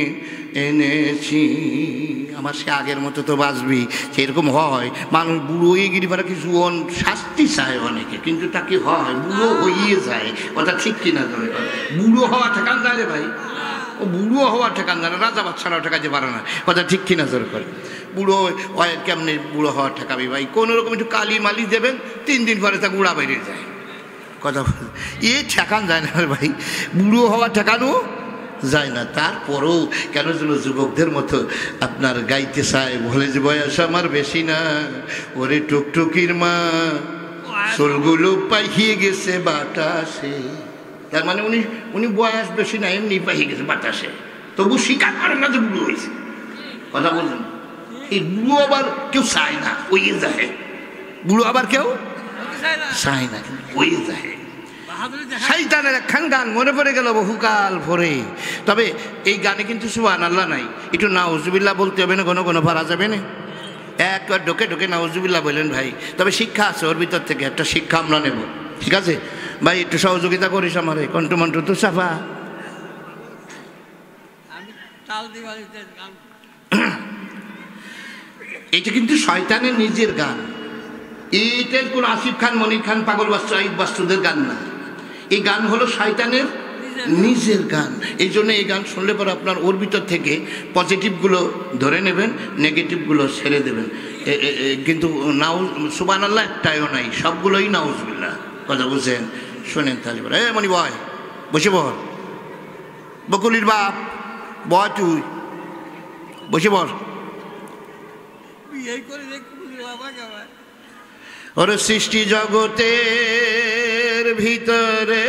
এনেছি। আমার সে আগের মতো তো বাঁচবি, সেরকম হয়। মানুষ বুড়ো হয়ে গিয়ে পারে কিছু শাস্তি চায় অনেকে, কিন্তু তাকে হয় বুড়ো হইয়ে যায়, কথা ঠিক কিনা? বুড়ো হওয়া ঠেকান যায় রে ভাই, ও বুড়ো হওয়া ঠেকান যায় না, রাজা বাচ্চারাও ঠেকাতে পারে না, কথা ঠিক কিনা জোর করে। বুড়ো কেমনে বুড়ো হওয়া ঠেকাবি ভাই? কোনো রকম একটু কালি মালি দেবেন, 3 দিন পরে তা গুঁড়া বেরিয়ে যায়, কথা এ ঠেকান যায় না ভাই, বুড়ো হওয়া ঠেকানো যায় না। তারপরেও কেন যেন যুবকদের মতো আপনার গাইতে চায়, বলে যে বয়স আমার বেশি না, ওরে টুকটুকির মা চুলগুলো পাইয়ে গেছে বাতাসে। তার মানে উনি বয়স বেশি না, এমনি পাইয়ে গেছে বাতাসে, তবু স্বীকার করেন না যে বুড়ো হয়েছে, কথা বলছেন। এই বুড়ো আবার কেউ চায় না, ওই যায়, বুড়ো আবার কেউ চায় না, ওই যায়। শয়তানের একখান গান মনে পড়ে গেল বহুকাল পরে। তবে এই গানে কিন্তু সুবহানাল্লাহ নাই, একটু নাউজুবিল্লাহ বলতে হবে না, কোনো পারা যাবে না, একবার ঢোকে ঢোকে নাউজুবিল্লাহ বললেন ভাই। তবে শিক্ষা আছে ওর ভিতর থেকে, একটা শিক্ষা আমরা নেব, ঠিক আছে ভাই? একটু সহযোগিতা করিস আমারে, কণ্ঠমন্ত্র তো সাফা। এটা কিন্তু শয়তানের নিজের গান, এটা কোন আসিফ খান, মনির খান, পাগল বাস্তু, আইব বাস্তুদের গান না। এই গান হলো শয়তানের নিজের গান। এই জন্য এই গান শুনলে পরে আপনার ওর ভিতর থেকে পজিটিভগুলো ধরে নেবেন, নেগেটিভগুলো ছেড়ে দেবেন। কিন্তু সুবহানাল্লাহ একটাইও নাই, সবগুলোই নাউজুবিল্লাহ, কথা বুঝছেন? শোনেন তাহলে বলে, মনি বয় বসে বল, বকুলির বাপ বয়, তুই বসে বল। ওরে সৃষ্টি জগতের ভিতরে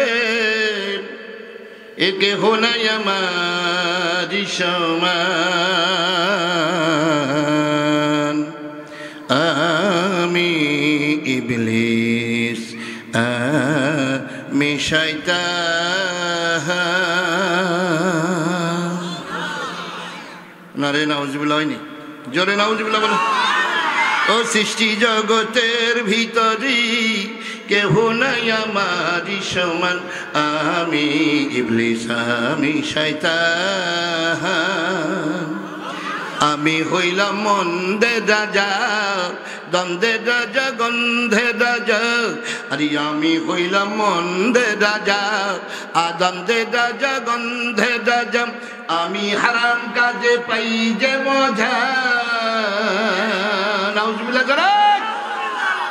একে হোনাই আমার সমান, আমি ইবলিস আমি শয়তান। না রে নাউজুবিল্লাহ হয়নি, জোরে নাউজুবিল্লাহ বলো। ও সৃষ্টি জগতের ভিতরে কেহ নাই আমারই সমান, আমি ইবলিস আমি শয়তান, আমি হইলাম মন্দে রাজা দ্বন্দ্বে রাজা গন্ধে রাজা, আরে আমি হইলাম মন্দে রাজা দ্বন্দ্বে রাজা গন্ধে রাজা, আমি হারাম কাজে পাই যে মজা। নাউজুবিল্লাহ জানা,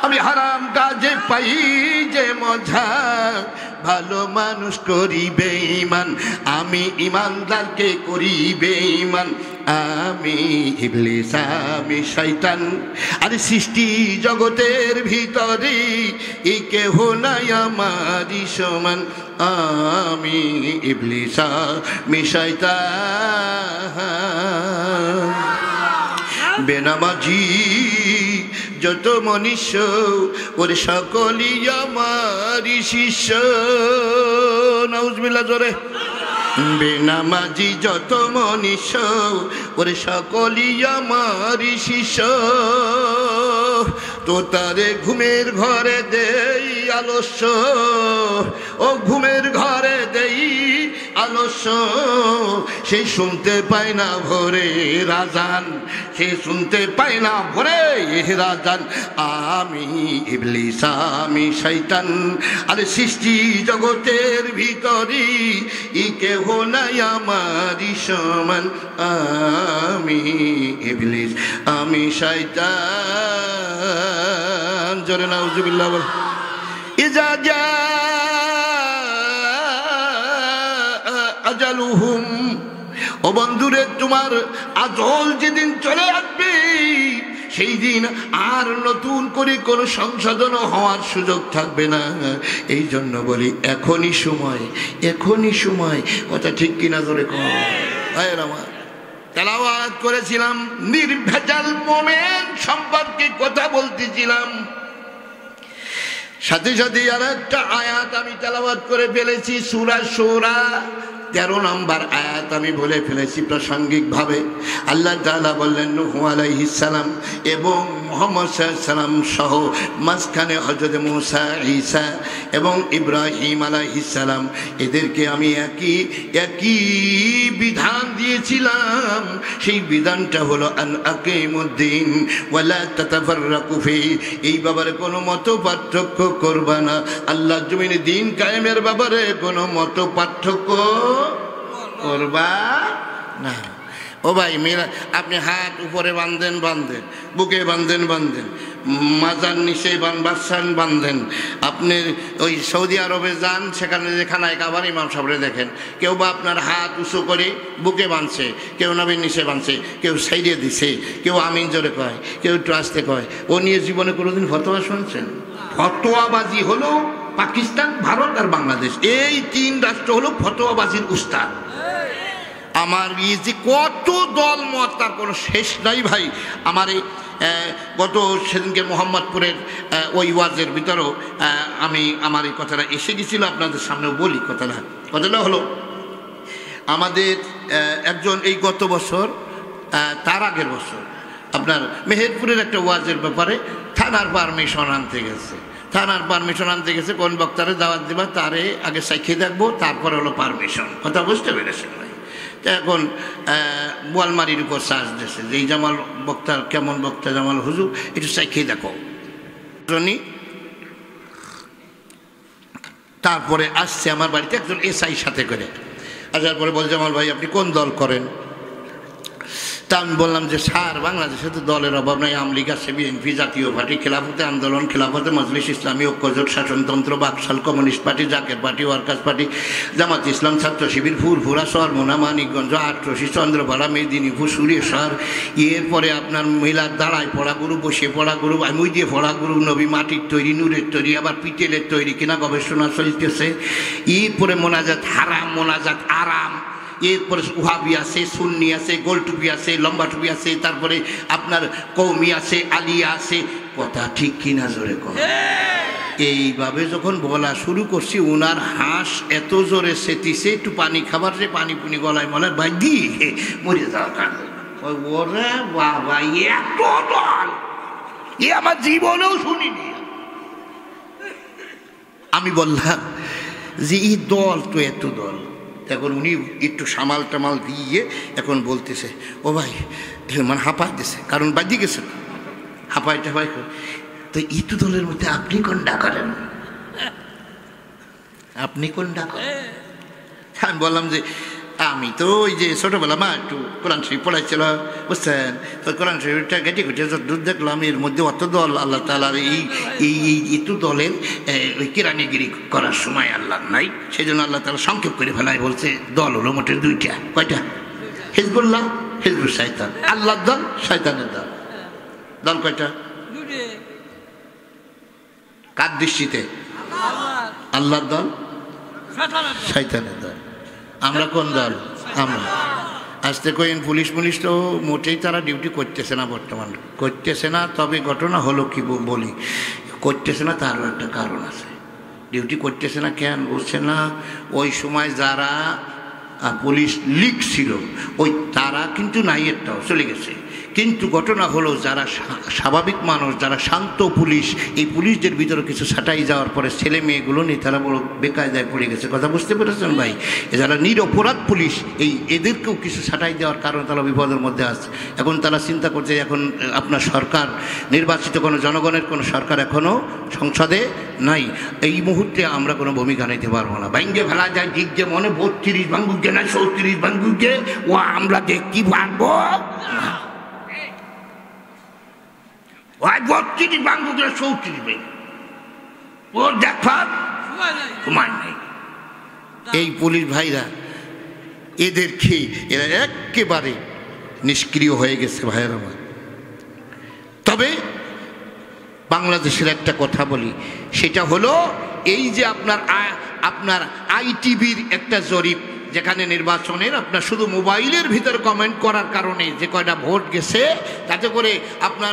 আমি হারাম কাজে পাই যে মজা, ভালো মানুষ করিবে ঈমান, আমি ঈমানদারকে করিবে ঈমান, আমি ইবলিস আমি শয়তান। আরে সৃষ্টি জগতের ভিতরে এই কেহ নাই আমারই সমান, আমি ইবলিস আমি শয়তান। বেনামাজি যত মনুষ্য ওরে সকলই আমারই শিষ্য। নাউজুবিল্লাহ জোরে। বেনামাজি যত মনুষ্য ওরে সকলই আমারই শিষ্য। তো তারে ঘুমের ঘরে দেই আলস্য, ও ঘুমের ঘরে দেই আলস্য। সে শুনতে পায় না ভোরে রাজান, সে শুনতে পায় না ভোরে রাজান। আমি ইবলিস আমি শয়তান, আরে সৃষ্টি জগতের ভিতরে ই কেহ নাই আমারই সমান। আমি ইবলিস আমি শয়তান। জোরে নাউজুবিল্লাহ বল। ইজা জা আজালুহুম, ও বন্ধুরে তোমার আজল যেদিন চলে আসবে সেই দিন আর নতুন করে কোনো সংশোধন হওয়ার সুযোগ থাকবে না। এই জন্য বলি এখনই সময়, এখনই সময়। কথা ঠিক কিনা জোরে কর। আমার তেলাওয়াত করেছিলাম নির্ভেজাল মোমেন সম্পর্কে কথা বলতেছিলাম, সাথে সাথে আর একটা আয়াত আমি তেলাওয়াত করে ফেলেছি, সূরা শূরা 13 নম্বর আয়াত আমি বলে ফেলেছি প্রাসঙ্গিকভাবে। আল্লাহ তাআলা বললেন নূহ আলাইহিস সালাম এবং মুহাম্মদ সাল্লাল্লাহু আলাইহি সাল্লাম সহ মাঝখানে হযরত মূসা, ঈসা এবং ইব্রাহিম আলাইহিস সালাম, এদেরকে আমি একই বিধান দিয়েছিলাম। সেই বিধানটা হলো আন আকিমুদ্দিন ওয়ালা তাতাফাররাকু ফিহি, এই ব্যাপারে কোনো মত পার্থক্য করবা না। আল্লাহর জমিনে দ্বীন কায়েমের ব্যাপারে কোনো মত পার্থক্য করবা না। ও ভাই মেয়েরা, আপনি হাত উপরে বাঁধেন বাঁধেন, বুকে বাঁধেন বাঁধেন, মাজার নিচে বাচ্চান বাঁধেন। আপনি ওই সৌদি আরবে যান, সেখানে যে খানায় কাবার ইমাম সাহেবরে দেখেন, কেউ বা আপনার হাত উঁচু করে বুকে বাঁধছে, কেউ নবীর নিচে বাঁধছে, কেউ সাইডে দিছে, কেউ আমিন জোরে কয়, কেউ একটু আসতে কয়। ও নিয়ে জীবনে কোনোদিন ফতোয়া শুনছেন? ফতোয়াবাজি হলো পাকিস্তান, ভারত আর বাংলাদেশ, এই 3 রাষ্ট্র হলো ফতোয়াবাজির উস্তাদ। আমার এই যে কত দল মত তার কোনো শেষ নাই ভাই। আমার এই গত সেদিনকে মোহাম্মদপুরের ওই ওয়াজের ভিতরেও আমার এই কথাটা এসে গেছিল, আপনাদের সামনেও বলি। কথাটা হলো আমাদের একজন এই গত বছর তার আগের বছর আপনার মেহেরপুরের একটা ওয়াজের ব্যাপারে থানার পারমিশন আনতে গেছে। থানার পারমিশন আনতে গেছে, কোন বক্তারে দাওয়াত দিবা তারে আগে সাক্ষী দেখবো, তারপরে হলো পারমিশন। কথা বুঝতে পেরেছেন ভাই? এখন বোয়ালমারির উপর চার্জ দিয়েছে যে এই জামাল বক্তার কেমন বক্তা জামাল হুজুর, একটু সাক্ষী দেখো। তারপরে আসছে আমার বাড়িতে একজন এসআই সাথে করে, আসার পরে বল জামাল ভাই আপনি কোন দল করেন? তা আমি বললাম যে স্যার বাংলাদেশে তো দলের অভাব নাই, আওয়ামী লীগ আছে, বিএনপি, জাতীয় পার্টি, খেলাফতে আন্দোলন, খেলাফতে Majlis Islami, Oikyajote, Shasontantra, BAKSAL, communist party, Zaker party, workers party, Jamaat Islam, Chhatra Shibir, ফুরফুরা, সরমোনা, মানিকগঞ্জ, আটরশি, চন্দ্রপাড়া, মেদিনীপুর, সুরেশ্বর, এরপরে আপনার মহিলার দাঁড়ায় পড়া গুরু, বসে পড়া গুরু, মুই দিয়ে পড়া গুরু, নবী মাটির তৈরি, নূরের তৈরি, আবার পিটেলের তৈরি কিনা গবেষণা চলতেছে। এরপরে মোনাজাত হারাম, মোনাজাত আরাম, এরপরে ওহাবি আছে, সুন্নি আছে, গোল টুপি আছে, লম্বা টুপি আছে, তারপরে আপনার কৌমি আছে, আলিয়া আছে। কথা ঠিক কিনা জোরে কর। এইভাবে যখন বলা শুরু করছি, ওনার হাঁস এত জোরে সেতিছে, একটু পানি খাবার যে পানি পুনি গলায় মলায় বাই দিয়ে মরে যাওয়ার কারণ। ওরে বাবা, এত দল এ আমার জীবনেও শুনিনি। আমি বললাম যে এই দল তো এত দল। এখন উনি একটু সামাল টামাল দিয়ে এখন বলতেছে, ও ভাই মানে হাঁপাই দিছে, কারণ বাজি গেছে হাঁপাই টাপাই। তো ইতু দলের মধ্যে আপনি কোনটা করেন? আপনি কোনটা করেন? আমি বললাম যে আমি তো ওই যে ছোটোবেলা মা একটু কোরআন শরীফ পড়াইছিল, বুঝছেন, তো কোরআন শরীফটা ঘেটে ঘুটে যতদূর দেখলাম এর মধ্যে অত দল আল্লাহ তাআলার এই ইতু দলের ওই কেরানিগিরি করার সময় আল্লাহ নাই, সেই জন্য আল্লাহ তাআলা সংক্ষেপ করে ফেলায়, বলছে দল হলো মোটে 2টা। কয়টা? হিজবুল্লাহ, হিজবুল শয়তান। আল্লাহর দল, শয়তানের দল। দল কয়টা? কার দৃষ্টিতে? আল্লাহর দল, শয়তানের দল। আমরা কোন দল? আমরা আসতে কইন পুলিশ তো মোটেই তারা ডিউটি করতেছে না, বর্তমান করতেছে না। তবে ঘটনা হলো কি বলি, করতেছে না তারও একটা কারণ আছে। ডিউটি করতেছে না কেন বুঝছে না? ওই সময় যারা পুলিশ লিগ ছিল ওই তারা কিন্তু নাই, একটাও চলে গেছে। কিন্তু ঘটনা হলো যারা স্বাভাবিক মানুষ, যারা শান্ত পুলিশ, এই পুলিশদের ভিতরে কিছু ছাঁটাই যাওয়ার পরে ছেলে মেয়েগুলো নিয়ে তারা বড় বেকায়দায় পড়ে গেছে। কথা বুঝতে পেরেছেন ভাই? যারা নিরপরাধ পুলিশ, এদেরকেও কিছু ছাঁটাই দেওয়ার কারণে তারা বিপদের মধ্যে আছে। এখন তারা চিন্তা করছে, এখন আপনার সরকার নির্বাচিত কোনো জনগণের কোনো সরকার এখনও সংসদে নাই, এই মুহূর্তে আমরা কোনো ভূমিকা নিতে পারবো না। ভাঙ্গে ফেলা যায় ঠিক যে মনে 32 ভাঙ্গুকে না 34 ভাঙ্গুকে, ও আমরা দেখতে পারবো না। 32 ভাঙ্গুকে 34 ভাই ও দেখার সময় নেই। এই পুলিশ ভাইরা এদের খেয়ে এরা একেবারে নিষ্ক্রিয় হয়ে গেছে ভাইয়ের আমার। তবে বাংলাদেশের একটা কথা বলি, সেটা হলো এই যে আপনার আইটিভির একটা জরিপ, যেখানে নির্বাচনের আপনার শুধু মোবাইলের ভিতর কমেন্ট করার কারণে যে কয়টা ভোট গেছে, তাতে করে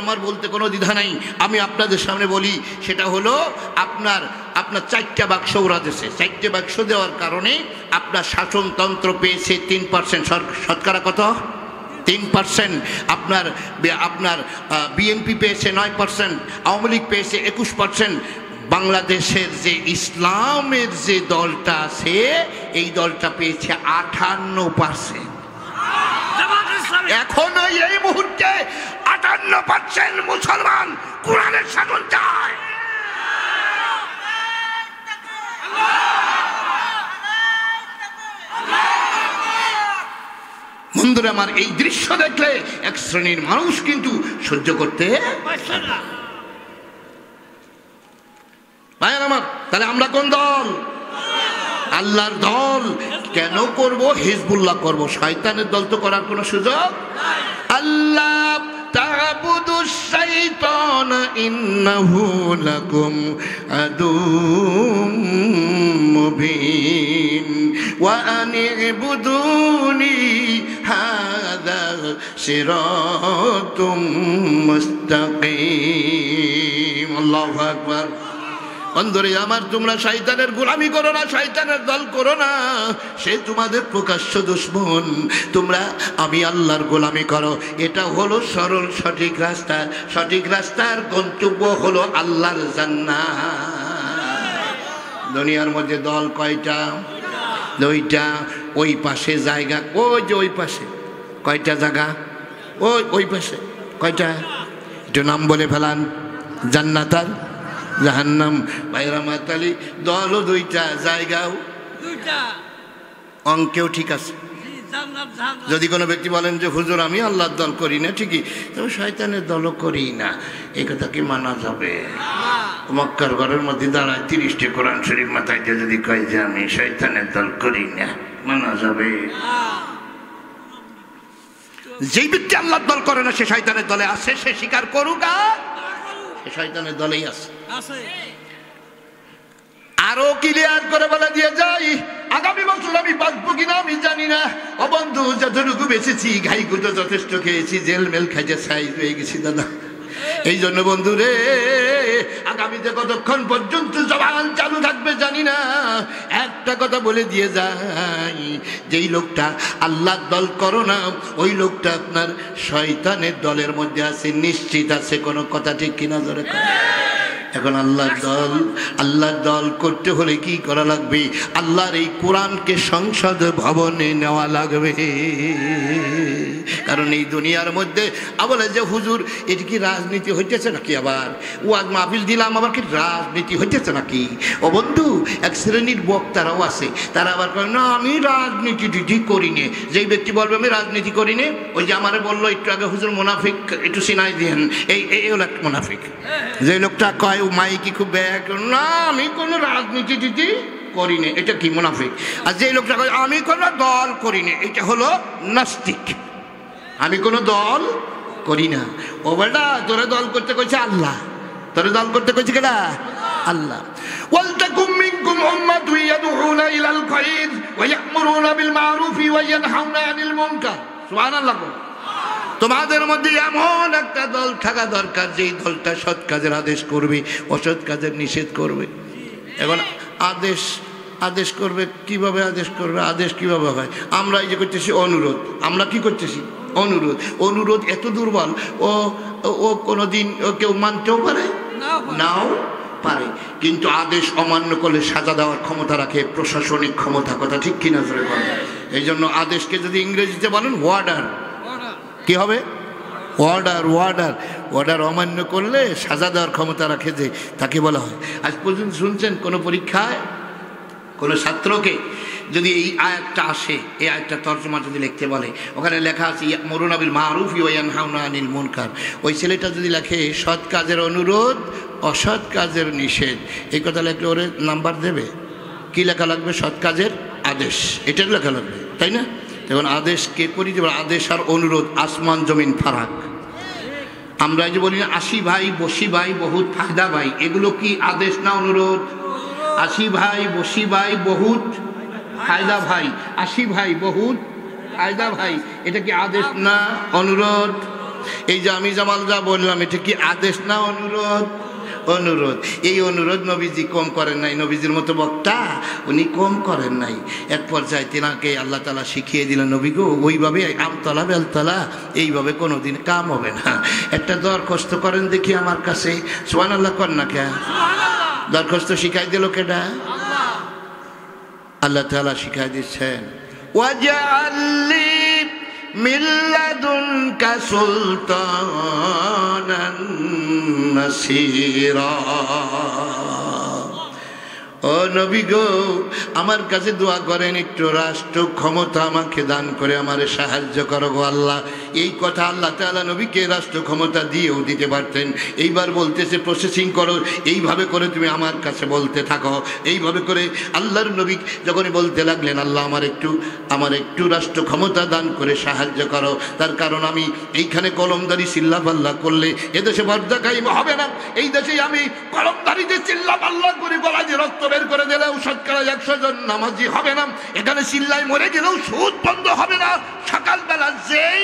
আমার বলতে কোনো দ্বিধা নাই। আমি আপনাদের সামনে বলি, সেটা হলো আপনার 4টা বাক্স ওরা দিয়েছে। 4টে বাক্স দেওয়ার কারণে আপনার শাসনতন্ত্র পেয়েছে 3%। শতকরা কত? 3%। আপনার বিএনপি পেয়েছে 9%, আওয়ামী লীগ পেয়েছে 21%। বাংলাদেশের যে ইসলামের যে দলটা আছে এই দলটা পেয়েছে 58%। এখনো এই মুহূর্তে 58% মুসলমান কোরআনের শাসন চায়। বন্ধুরা আমার, এই দৃশ্য দেখলে এক শ্রেণীর মানুষ কিন্তু সহ্য করতে পারছে না। ভাইয়ের আমার, তাহলে আমরা কোন দল? আল্লাহর দল। কেন করব? হিজবুল্লাহ করব। শয়তানের দল তো করার কোনো সুযোগ আল্লাহ তা'বুদুশ শাইতান ইন্নাহু লাকুম আদুউম মুবিন ওয়া আনি'বুদুনি হাযা সিরাতুম মুস্তাকিম। আল্লাহু আকবার। বন্ধুরে আমার, তোমরা শয়তানের গোলামি করো না, শয়তানের দল করো না, সে তোমাদের প্রকাশ্য দুশমন। তোমরা আমি আল্লাহর গোলামি করো, এটা হলো সরল সঠিক রাস্তা। সঠিক রাস্তার গন্তব্য হলো আল্লাহর জান্নাত। দুনিয়ার মধ্যে দল কয়টা? 2টা। ওই পাশে জায়গা, ওই যে ওই পাশে কয়টা জায়গা? ওই পাশে কয়টা? একটু নাম বলে ফেলান। জান্নাত আর জাহান্নাম। ভাইরা মাতালি, দলও 2টা, জায়গাও 2টা, অঙ্কেও ঠিক আছে। যদি কোনো ব্যক্তি বলেন যে হুজুর আমি আল্লাহর দল করি না, ঠিকই, তবে শয়তানের দলও করি না, এই কথা কি মানা যাবে? মক্কার ঘরের মধ্যে দাঁড়ায় 30টি কোরআন শরীফ মাথায় দিয়ে যদি কয় যে আমি শয়তানের দল করি না, মানা যাবে? যেই ব্যক্তি আল্লাহর দল করে না সে শয়তানের দলে আছে, সে স্বীকার করুক, সে শয়তানের দলেই আছে। আরো ক্লিয়ার করে বলে দিয়ে যাই, আগামী বছর আমি বাঁচবো কিনা আমি জানি না। ও বন্ধু, যতটুকু বেঁচেছি ঘাইগুলো যথেষ্ট খেয়েছি, জেল মেল খাইতে সাইজ হয়ে গেছি দাদা। এই জন্য বন্ধু রে, আগামীতে কতক্ষণ পর্যন্ত জবান চালু থাকবে জানি না। একটা কথা বলে দিয়ে যাই, যেই লোকটা আল্লাহর দল করো না, ওই লোকটা আপনার শয়তানের দলের মধ্যে আছে, নিশ্চিত আছে। কোনো কথা ঠিক কিনা ধরে? এখন আল্লাহর দল করতে হলে কি করা লাগবে? আল্লাহর এই কোরআনকে সংসদ ভবনে নেওয়া লাগবে। কারণ এই দুনিয়ার মধ্যে বলে যে হুজুর এটি কি রাজনীতি হইতেছে নাকি? আবার ওয়াজ মাহফিল দিলাম, আবার কি রাজনীতি হইতেছে নাকি? ও বন্ধু, এক শ্রেণীর বক্তারাও আছে, তারা আবার কয় না আমি রাজনীতি করিনি। যেই ব্যক্তি বলবে আমি রাজনীতি করিনি, ওই যে আমারে বললো একটু আগে হুজুর মুনাফিক, একটু চিনাই দিয়েন, এই হলো একটা মুনাফিক। যে লোকটা কয় ও মাইকি খুব ব্যাগ, না আমি কোনো রাজনীতি করিনি, এটা কি? মুনাফিক। আর যে লোকটা কয় আমি কোনো দল করিনি, এটা হলো নাস্তিক। আমি কোনো দল করি না। ও বেটা, তোরে দল করতে কইছে আল্লাহ, তোরে দল করতে কইছে কেডা? আল্লাহ। ওয়ালতাকুম মিনকুম উম্মাতুন ইয়াদউনা ইলাল খায়র ওয়া ইয়া'মুরুনা বিল মা'রুফি ওয়া ইয়ানহাউনা আনিল মুনকার সুবহানাল্লাহ। তোমাদের মধ্যে এমন একটা দল থাকা দরকার যেই দলটা সৎ কাজের আদেশ করবে, অসৎ কাজের নিষেধ করবে। এখন আদেশ করবে কিভাবে? আদেশ কিভাবে হয়? আমরা এই যে করতেছি অনুরোধ, আমরা কি করতেছি? অনুরোধ এত দুর্বল, ও কোনোদিন কেউ মানতেও পারে নাও পারে, কিন্তু আদেশ অমান্য করলে সাজা দেওয়ার ক্ষমতা রাখে, প্রশাসনিক ক্ষমতা। কথা ঠিক কিনা জোরে বলেন? এই জন্য আদেশকে যদি ইংরেজিতে বলেন ওয়ার্ডার, কি হবে? অর্ডার অমান্য করলে সাজা দেওয়ার ক্ষমতা রাখে, যে তাকে বলা হয়। আজ পর্যন্ত শুনছেন কোনো পরীক্ষায় কোনো ছাত্রকে যদি এই আয়াতটা আসে, এই আয়াতটা তর্জমা যদি লিখতে বলে, ওখানে লেখা আছে ইয়া'মুরুনা বিল মা'রুফ ওয়া ইয়ানহাউনা আনিল মুনকার, ওই ছেলেটা যদি লেখে সৎ কাজের অনুরোধ, অসৎ কাজের নিষেধ, এই কথা লেখলে ওরে নাম্বার দেবে? কি লেখা লাগবে? সৎ কাজের আদেশ, এটার লেখা লাগবে, তাই না? এখন আদেশ কে করি? আদেশ আর অনুরোধ আসমান জমিন ফারাক। আমরা যে বলি না 80 ভাই 80 ভাই বহুত ফায়দা ভাই, এগুলো কি আদেশ না অনুরোধ? 80 ভাই 80 ভাই বহুত ফায়দা ভাই, 80 ভাই বহুত ফায়দা ভাই, এটা কি আদেশ না অনুরোধ? এই যে আমি জামাল যা বললাম, এটা কি আদেশ না অনুরোধ? এই অনুরোধ নবীজি কম করেন নাই, নবীজির মতো বক্তা উনি কম করেন নাই। এক পর্যায়ে তেনাকে আল্লাহ তাআলা শিখিয়ে দিলেন, নবী গো ওইভাবে আমতলা বেলতলা এইভাবে কোনোদিন কাম হবে না, একটা দরখাস্ত করেন দেখি আমার কাছে। সুবহানাল্লাহ কর না কে? দরখাস্ত শিখাই দিল কেডা? আল্লাহ তাআলা শিখাই দিচ্ছেন, ওয়াজআললি মিন লাদুনকা সুলতানান নাসীরা। ও নবী গো, আমার কাছে দোয়া করেন একটু রাষ্ট্র ক্ষমতা আমাকে দান করে আমারে সাহায্য করো গো আল্লাহ। এই কথা আল্লাহ তাআলা নবীকে রাষ্ট্র ক্ষমতা দিয়েও দিতে পারতেন। এইবার বলতেছে প্রসেসিং করো, এইভাবে করে তুমি আমার কাছে বলতে থাকো। এইভাবে করে আল্লাহর নবী যখনই বলতে লাগলেন, আল্লাহ আমার একটু রাষ্ট্র ক্ষমতা দান করে সাহায্য করো, তার কারণ আমি এইখানে কলমদারি চিল্লাপাল্লা করলে এদেশে পর্দা কায়েম হবে না। এই দেশেই আমি কলমদারিতে চিল্লাপাল্লা করে গলা দিয়ে রক্ত বের করে দিলেও শতকরা 100 জন নামাজি হবে না। এখানে চিল্লায় মরে গেলেও সুদ বন্ধ হবে না। সকালবেলা সেই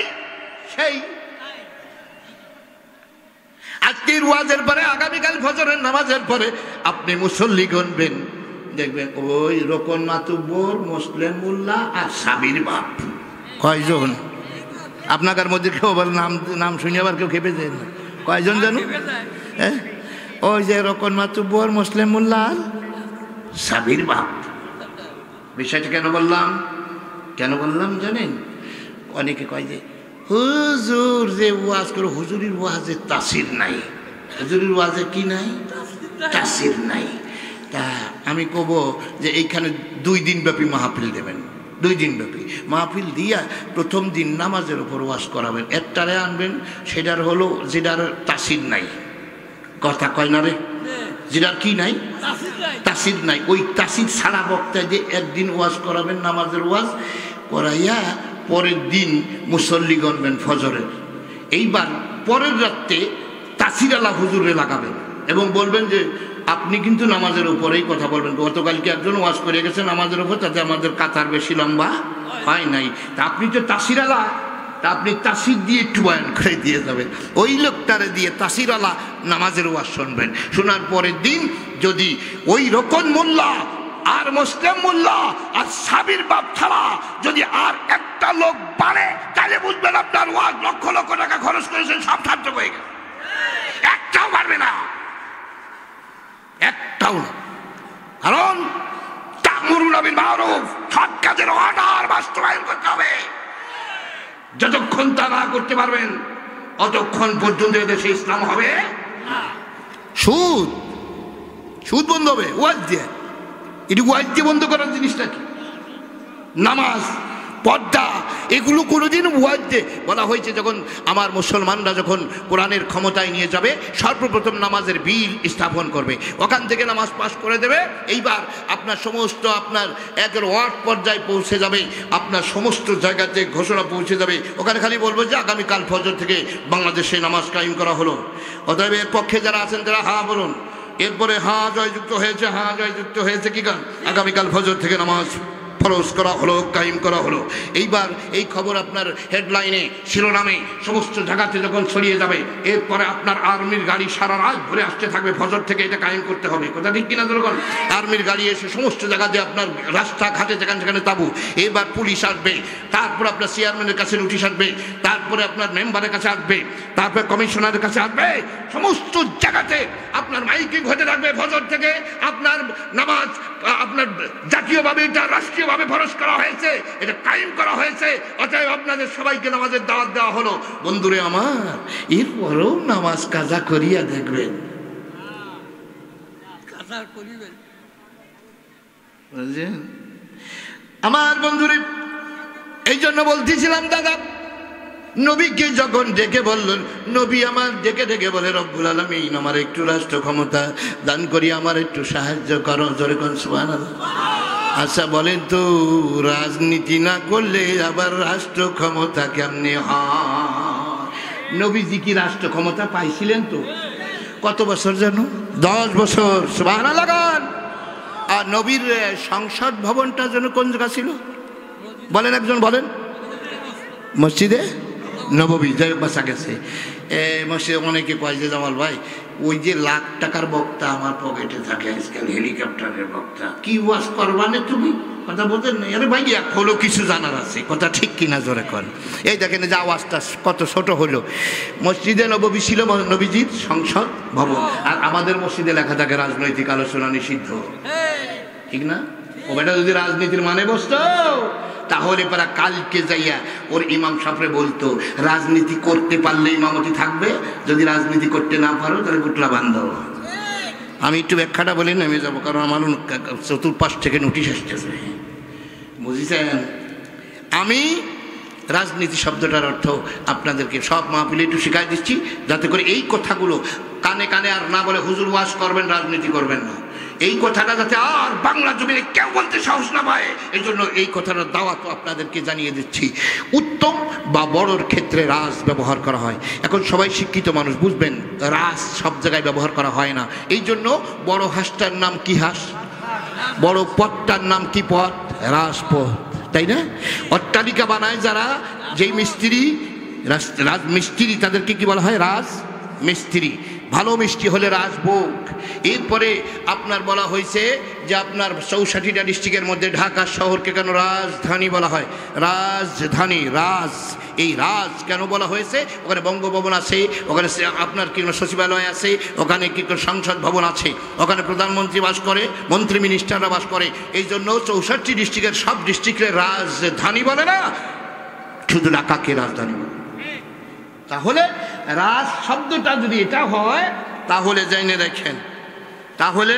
আজকের ওয়াজের পরে আগামীকাল ফজরের নামাজের পরে আপনি মুসল্লি গণবেন, দেখবেন ওই রোকন মাতুব্বর, মুসলিম মোল্লা আর সাবির বাপ কয়জন? আপনার মধ্যে কেউ আবার নাম শুনে আবার কেউ খেপে যায় না? কয়জন জানো? ওই যে রোকন মাতুব্বর, মুসলিম মোল্লা আর সাবির বাপ। বিষয়টা কেন বললাম জানেন? অনেকে কয় যে হুজুর যে ওয়াজ করে, হুজুরির ওয়াজে তাসির নাই, হুজুরির ওয়াজে কি নাই? তাসির নাই। তা আমি কব যে এইখানে 2 দিন ব্যাপী মাহফিল দেবেন, 2 দিন ব্যাপী মাহফিল দিয়া প্রথম দিন নামাজের উপর ওয়াজ করাবেন। একটারে আনবেন সেটার হলো যেটার তাসির নাই। কথা কয় না রে? যেটার কি নাই? তাসির নাই। ওই তাসির ছাড়া বক্তায় যে একদিন ওয়াজ করাবেন, নামাজের ওয়াজ করাইয়া পরের দিন মুসল্লি গণবেন ফজরের। এইবার পরের রাত্রে তাসির আলা হুজুরে লাগাবেন এবং বলবেন যে আপনি কিন্তু নামাজের উপরেই কথা বলবেন। গতকালকে একজন ওয়াজ করে গেছে নামাজের উপর, তাতে আমাদের কাতার বেশি লম্বা হয় নাই, তা আপনি তো তাসির আলা, তা আপনি তাসির দিয়ে একটু বয়ান করে দিয়ে যাবেন। ওই লোকটারে দিয়ে তাসির আলা নামাজের ওয়াজ শুনবেন। শোনার পরের দিন যদি ওই রোকন মোল্লা আর মুসলিম মোল্লা আর সাবির বাপ ছাড়া যদি আর একটা লোক বাড়ে, তাহলে বুঝবেন আপনার ওয়াজ লক্ষ লক্ষ টাকা খরচ করেছেন, সব সার্থক হয়ে গেছে। একটাও পারবে না, একটাও না। কারণ তা'মুরুনা বিল মা'রুফ, সৎ কাজের অর্ডার বাস্তবায়ন করতে হবে। যতক্ষণ তা না করতে পারবেন অতক্ষণ পর্যন্ত এদেশে ইসলাম হবে না। সুদ বন্ধ হবে ওয়াজ দিয়ে। এটি ওয়াজ দিয়ে বন্ধ করার জিনিসটা কি? নামাজ, পর্দা, এগুলো কোনোদিন ওয়াজ দিয়ে বলা হয়েছে। যখন আমার মুসলমানরা যখন কোরআনের ক্ষমতায় নিয়ে যাবে, সর্বপ্রথম নামাজের বিল স্থাপন করবে, ওখান থেকে নামাজ পাস করে দেবে। এইবার আপনার সমস্ত আপনার একের ওয়ার্ড পর্যায়ে পৌঁছে যাবে, আপনার সমস্ত জায়গাতে ঘোষণা পৌঁছে যাবে। ওখানে খালি বলবো যে আগামীকাল ফজর থেকে বাংলাদেশে নামাজ কায়েম করা হলো। অতএব এর পক্ষে যারা আছেন তারা হা বলুন। এরপরে হা জয়যুক্ত হয়েছে, কি গান? আগামীকাল ফজর থেকে নামাজ ফরজ করা হলো, কায়েম করা হলো। এইবার এই খবর আপনার হেডলাইনে, শিরোনামে সমস্ত জায়গাতে যখন ছড়িয়ে যাবে, এরপরে আপনার আর্মির গাড়ি সারা রাত ঘুরে আসতে থাকবে, ফজর থেকে এটা কায়েম করতে হবে। কথা ঠিক কিনা যখন আর্মির গাড়ি এসে সমস্ত জায়গাতে আপনার রাস্তাঘাটে যেখানে যেখানে তাবু, এবার পুলিশ আসবে, তারপর আপনার চেয়ারম্যানের কাছে নোটিশ আসবে, তারপরে আপনার মেম্বারের কাছে আসবে, তারপরে কমিশনারের কাছে আসবে, সমস্ত জায়গাতে আপনার মাইকিং হতে থাকবে। ফজর থেকে আপনার নামাজ আপনার জাতীয়ভাবে, এটা রাষ্ট্রীয়ভাবে ফরজ করা হয়েছে, এটা কায়েম করা হয়েছে, অতএব আপনাদের সবাইকে নামাজের দাওয়াত দেওয়া হলো। বন্ধুরে আমার, এরপরও নামাজ কাজা করিয়া দেখবেন, আমার বন্ধুরে। এই জন্য বলতেছিলাম দাদা, নবীকে যখন ডেকে বললেন, নবী আমার ডেকে ডেকে বলে, রব্বুল আলামিন আমার একটু রাষ্ট্র ক্ষমতা দান করি, আমার একটু সাহায্য করো। জোরে কোন সুবহানাল্লাহ। আচ্ছা বলেন তো, রাজনীতি না করলে আবার রাষ্ট্র ক্ষমতা কেমনে হয়? নবীজি কি রাষ্ট্র ক্ষমতা পাইছিলেন? তো কত বছর জানো? 10 বছর। সুবহানাল্লাহ। আর নবীর সংসদ ভবনটা যেন কোন জায়গা ছিল বলেন, একজন বলেন। মসজিদে নববী। যাই বাসা গেছে মসজিদে। অনেকে কয় যে জামাল ভাই, ওই যে লাখ টাকার বক্তা আমার পকেটে থাকে আজকাল, হেলিকপ্টারের বক্তা, কি ওয়াজ করবানে তুমি? কথা বলতেন না। আরে ভাই হলো কিছু জানার আছে, কথা ঠিক কিনা জোরে কর। এই দেখেন যে আওয়াজটা কত ছোট হলো। মসজিদে নববী ছিল নবীজির সংসদ ভবন, আর আমাদের মসজিদে লেখা থাকে রাজনৈতিক আলোচনা নিষিদ্ধ, ঠিক না? ও বেটা যদি রাজনীতির মানে বসতো, তাহলে পারা কালকে যাইয়া ওর ইমাম সাহেবরে বলতো, রাজনীতি করতে পারলে ইমামতি থাকবে, যদি রাজনীতি করতে না পারো তাহলে গুটলা বান্ধ। আমি একটু ব্যাখ্যাটা বলে নেমে যাবো, কারণ আমার চতুর্পাশ থেকে নোটিশ আসতেছে, বুঝেছেন? আমি রাজনীতি শব্দটার অর্থ আপনাদেরকে সব মাহফিলে একটু শিখাই দিচ্ছি, যাতে করে এই কথাগুলো কানে কানে আর না বলে হুজুর ওয়াজ করবেন, রাজনীতি করবেন না, এই কথাটা যাতে আর বাংলা জমিনে কেউ বলতে সাহস না পায়, এই জন্য এই কথাটার দাওয়াত আপনাদেরকে জানিয়ে দিচ্ছি। উত্তম বা বড়র ক্ষেত্রে রাজ ব্যবহার করা হয়। এখন সবাই শিক্ষিত মানুষ, বুঝবেন রাজ সব জায়গায় ব্যবহার করা হয় না। এই জন্য বড় হাঁসটার নাম কি হাঁস, বড় পথটার নাম কি পথ, রাজপথ, তাই না? অট্টালিকা বানায় যারা, যেই মিস্ত্রি, রাজমিস্ত্রি, তাদেরকে কি বলা হয়? রাজ মিস্ত্রি। ভালো মিষ্টি হলে রাজভোগ। এরপরে আপনার বলা হয়েছে যে আপনার 64টা ডিস্ট্রিক্টের মধ্যে ঢাকা শহরকে কেন রাজধানী বলা হয়? রাজধানী, রাজ, এই রাজ কেন বলা হয়েছে? ওখানে বঙ্গভবন আছে, ওখানে আপনার কি সচিবালয় আছে, ওখানে কি সংসদ ভবন আছে, ওখানে প্রধানমন্ত্রী বাস করে, মন্ত্রী মিনিস্টাররা বাস করে। এই জন্য 64 ডিস্ট্রিক্টের সব ডিস্ট্রিক্টের রাজধানী বলে না, শুধু ঢাকাকে রাজধানী বলে। তাহলে রাজ শব্দটা যদি এটা হয়, তাহলে জেনে রাখেন, তাহলে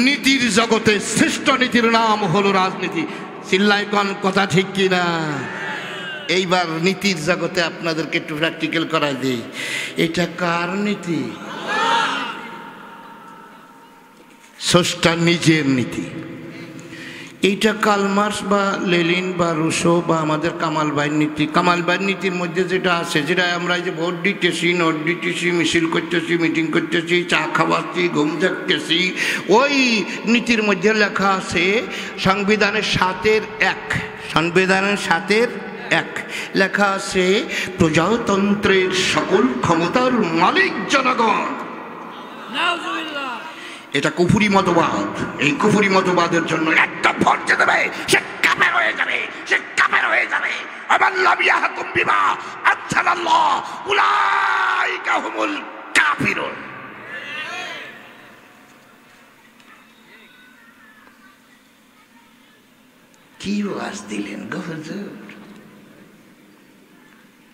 নীতির জগতে শ্রেষ্ঠ নীতির নাম হলো রাজনীতি। চিল্লায় কোন কথা ঠিক কিনা? এইবার নীতির জগতে আপনাদেরকে একটু প্র্যাকটিক্যাল করাই দিই। এটা কার নীতি? স্রষ্টা নিজের নীতি। এইটা কালমার্স বা লেলিন বা রুশো বা আমাদের কামাল ভাইয়ের নীতি। কামাল ভাইয়ের নীতির মধ্যে যেটা আছে, যেটা আমরা যে ভোট দিতেছি, নোট দিতেছি, মিছিল করতেছি, মিটিং করতেছি, চা খাওয়াচ্ছি, ঘুম থাকতেছি, ওই নীতির মধ্যে লেখা আছে সংবিধানের 7-এর 1, সংবিধানের 7-এর 1 লেখা আছে প্রজাতন্ত্রের সকল ক্ষমতার মালিক জনগণ। এটা কুফুরি মতবাদ। এই কুফুরি মতবাদের জন্য একটা ভোট যে দেবে সে কাফের হয়ে যাবে, সে কাফের হয়ে যাবে। আল্লাহ ইয়াহকুম বিমা আনজালাল্লাহ উলাইকা হুমুল কাফিরুন। কি ওয়াজ দিলেন গো হুজুর?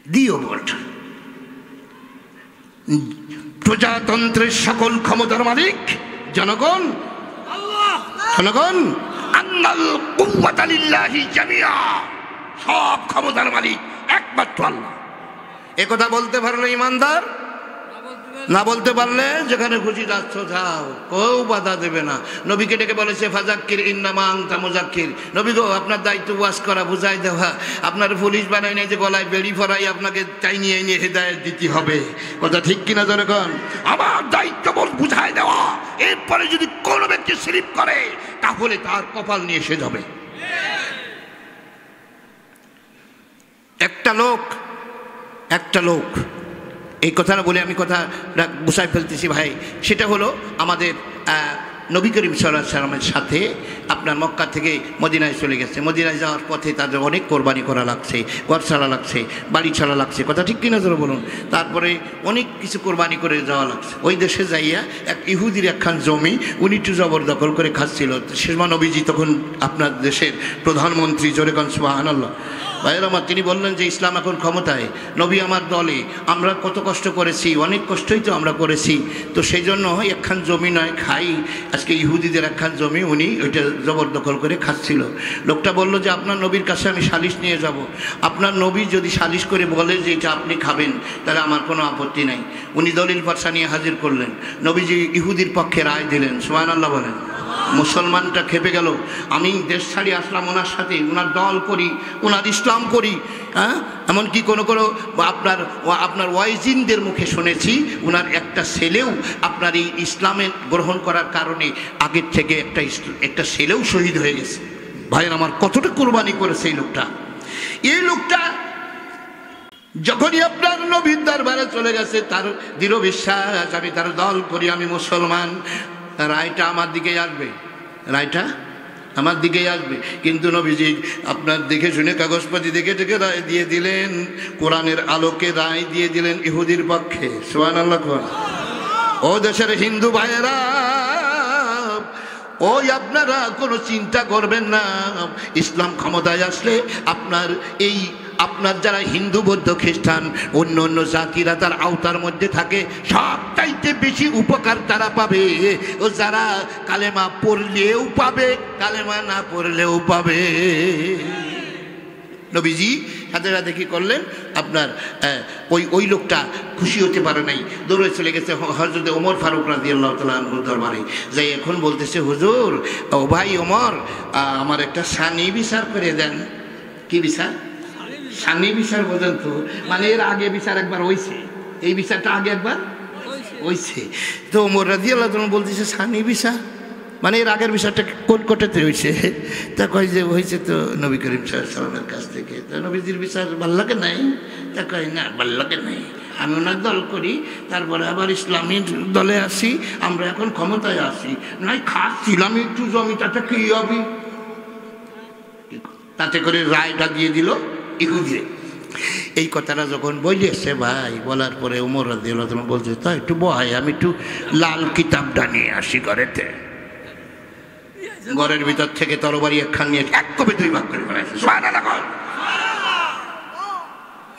দিও ভোট। প্রজাতন্ত্রের সকল ক্ষমতার মালিক জনগণ। জনগণ আন্নাল কুওয়াতা লিল্লাহি জামিআ, সব ক্ষমতার মালিক একমাত্র আল্লাহ। একথা বলতে পারলে ইমানদার, না বলতে পারলে যেখানে খুশি যাচ্ছ যাও, কেউ বাধা দেবে না। নবীকে ডেকে বলেছে ফাজাক্কির ইন্নামা আনতা মুজাক্কির। নবী গো, আপনার দায়িত্ব ওয়াজ করা, বুঝাই দেওয়া। আপনার পুলিশ বানাই নেই যে গলায় বেড়ি ফরাই আপনাকে চাই নিয়ে নিয়ে হেদায়েত দিতে হবে। কথা ঠিক কিনা জনগণ? আমার দায়িত্ব বুঝাই দেওয়া। এরপরে যদি কোনো ব্যক্তি স্লিপ করে তাহলে তার কপাল নিয়ে এসে যাবে। একটা লোক এই কথাটা বলে আমি কথা গুছাই ফেলতেছি ভাই। সেটা হলো আমাদের নবী করিম সাল্লাল্লাহু আলাইহি ওয়াসাল্লামের সাথে আপনার মক্কা থেকে মদিনায় চলে গেছে। মদিনায় যাওয়ার পথে তাদের অনেক কোরবানি করা লাগছে, ঘর ছাড়া লাগছে, বাড়ি ছাড়া লাগছে, কথা ঠিক কিনা ধরো বলুন। তারপরে অনেক কিছু কোরবানি করে যাওয়া লাগছে। ওই দেশে যাইয়া এক ইহুদির একখান জমি উনি একটু জবরদখল করে খাচ্ছিল। শেষমা নবীজি তখন আপনার দেশের প্রধানমন্ত্রী, জোরে কান সুবহানাল্লাহ। ভাইয়ের আমার, তিনি বললেন যে ইসলাম এখন ক্ষমতায়, নবী আমার দলে, আমরা কত কষ্ট করেছি, অনেক কষ্টই তো আমরা করেছি, তো সেই জন্য একখান জমি নয় খাই, আজকে ইহুদিদের একখান জমি উনি ওইটা জবরদখল করে খাচ্ছিল। লোকটা বলল যে আপনার নবীর কাছে আমি সালিশ নিয়ে যাব, আপনার নবী যদি সালিশ করে বলে যে এটা আপনি খাবেন তাহলে আমার কোনো আপত্তি নাই। উনি দলিল পার্সা নিয়ে হাজির করলেন, নবীজি ইহুদির পক্ষে রায় দিলেন। সুবহানাল্লাহ বলেন। মুসলমানটা খেপে গেল, আমি দেশ ছাড়ি আসলাম ওনার সাথে, ওনার দল করি, ওনার ইসলাম করি, হ্যাঁ, এমনকি কোনো আপনার ওয়াইজিনদের মুখে শুনেছি ওনার একটা ছেলেও আপনার এই ইসলামে গ্রহণ করার কারণে আগের থেকে একটা ছেলেও শহীদ হয়ে গেছে। ভাইয়ের আমার, কতটা কোরবানি করেছে এই লোকটা যখনই আপনার নবীর দরবারে চলে গেছে, তার দৃঢ় বিশ্বাস আমি তার দল করি, আমি মুসলমান, রায়টা আমার দিকেই আসবে, রায়টা আমার দিকেই আসবে। কিন্তু নবীজি আপনার দেখে শুনে কাগজপাতি দেখে রায় দিয়ে দিলেন, কোরআনের আলোকে রায় দিয়ে দিলেন ইহুদির পক্ষে। সুবহানাল্লাহ। ও দেশের হিন্দু ভাইয়েরা, ওই আপনারা কোনো চিন্তা করবেন না, ইসলাম ক্ষমতায় আসলে আপনার যারা হিন্দু, বৌদ্ধ, খ্রিস্টান, অন্য অন্য জাতিরা তার আওতার মধ্যে থাকে, সবচাইতে বেশি উপকার তারা পাবে ও যারা কালেমা পড়লেও পাবে, কালেমা না পড়লেও পাবে। নবীজি হাজারা দেখি করলেন, আপনার ওই লোকটা খুশি হতে পারে নাই, দৌড়ে চলে গেছে হযরত ওমর ফারুক রাদিয়াল্লাহু তাআলা আনহুর দরবারে। যাই এখন বলতেছে, হুজুর, ও ভাই ওমর, আমার একটা সানি বিচার করে দেন। কি বিচার? সানি বিচার বোঝেন তো, মানে এর আগে বিচার একবার হয়েছে, এই বিচারটা আগে একবার হয়েছে। তো ওমর রাদিয়াল্লাহু তাআলা বলতেছে সানি বিচার মানে এর আগের বিচারটা কোন কোর্টেতে হয়েছে? তা কয় যে হয়েছে তো নবী করিম সাল্লাল্লাহু আলাইহি ওয়াসাল্লামের কাছ থেকে। তা নবীজির বিচার ভাল লাগে নাই? তা কয় না, ভাল লাগে নাই, আমি ওনার দল করি, তারপরে আবার ইসলামী দলে আসি, আমরা এখন ক্ষমতায় আসি, নাই খাচ্ছিলাম একটু জমি, তাতে কি হবে? তাতে করে রায়টা দিয়ে দিল ইহুদিরে। এই কথাটা যখন বলেছে ভাই, বলার পরে ওমর রাদিয়াল্লাহু তাআলা বলছে, তা একটু বহাই, আমি একটু লাল কিতাবটা নিয়ে আসি ঘরেতে। ঘরের ভিতর থেকে তরবারি একখান নিয়ে এক কপে দুই ভাগ করে ফেলেছে।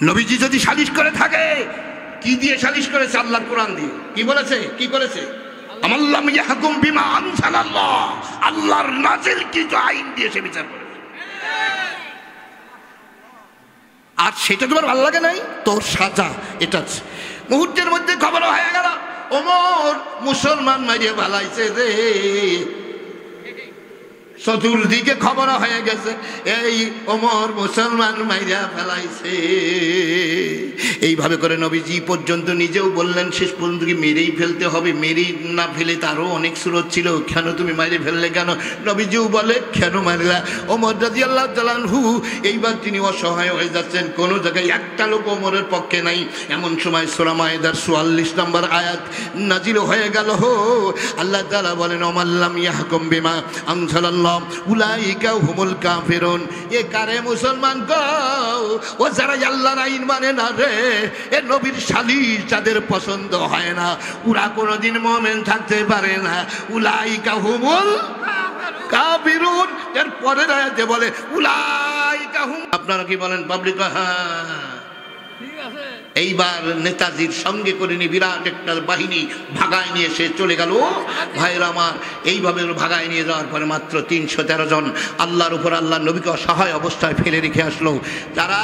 নবীজি যদি সালিশ করে থাকে, কি দিয়ে সালিশ করেছে? আল্লাহর কোরআন দিয়ে। কি বলেছে? কি করেছে? আমাল্লাম ইয়াহকুম বিমা আনজালাল্লাহ, আল্লাহর নাযিলকৃত আইন দিয়ে সে বিচার করেছে। আর সেটা তোমার ভালো লাগে নাই, তোর সাজা এটা। মুহূর্তের মধ্যে খবর হয়ে গেল, ওমর মুসলমান মারিয়ে ভালাইছে রে। চতুর্দিকে খবর হয়ে গেছে, এই ওমর মুসলমান মাইরা ফেলাইছে। এইভাবে করে নবীজি পর্যন্ত নিজেও বললেন, শেষ পর্যন্ত কি মেরেই ফেলতে হবে, মেরেই না ফেলে তারও অনেক সুরত ছিল, কেন তুমি মাইরে ফেললে কেন? নবীজিও বলে, কেন মারলা? ওমর রাদিয়াল্লাহু তাআলা আনহু এইবার তিনি অসহায় হয়ে যাচ্ছেন, কোনো জায়গায় একটা লোক ওমরের পক্ষে নাই। এমন সময় সূরা মায়েদার ৪৪ নম্বর আয়াত নাজিল হয়ে গেল। আল্লাহ তাআলা বলেন, ওমাল্লাম ইয়াহকুম বিমা আনজালাল্লাহ উলাইকা হুমুল কাফিরুন। এ কারে মুসলমান গো, ও যারা আল্লাহর আইন মানে না রে, এ নবীর সালিশ যাদের পছন্দ হয় না, ওরা কোনোদিন মুমিন থাকতে পারে না। উলাইকা হুমুল কাফিরুন। এর পরের আয়াতে বলে উলাইকা হুম। আপনারা কি বলেন পাবলিক? হ্যাঁ, এইবার নেতাজির সঙ্গে করে নিয়ে বিরাট একটা বাহিনী ভাগায় নিয়ে সে চলে গেল। ভাইরা আমার, এইভাবে ভাগায় নিয়ে যাওয়ার পরে মাত্র ৩১৩ জন আল্লাহর উপর আল্লাহর নবীকে অসহায় অবস্থায় ফেলে রেখে আসলো। তারা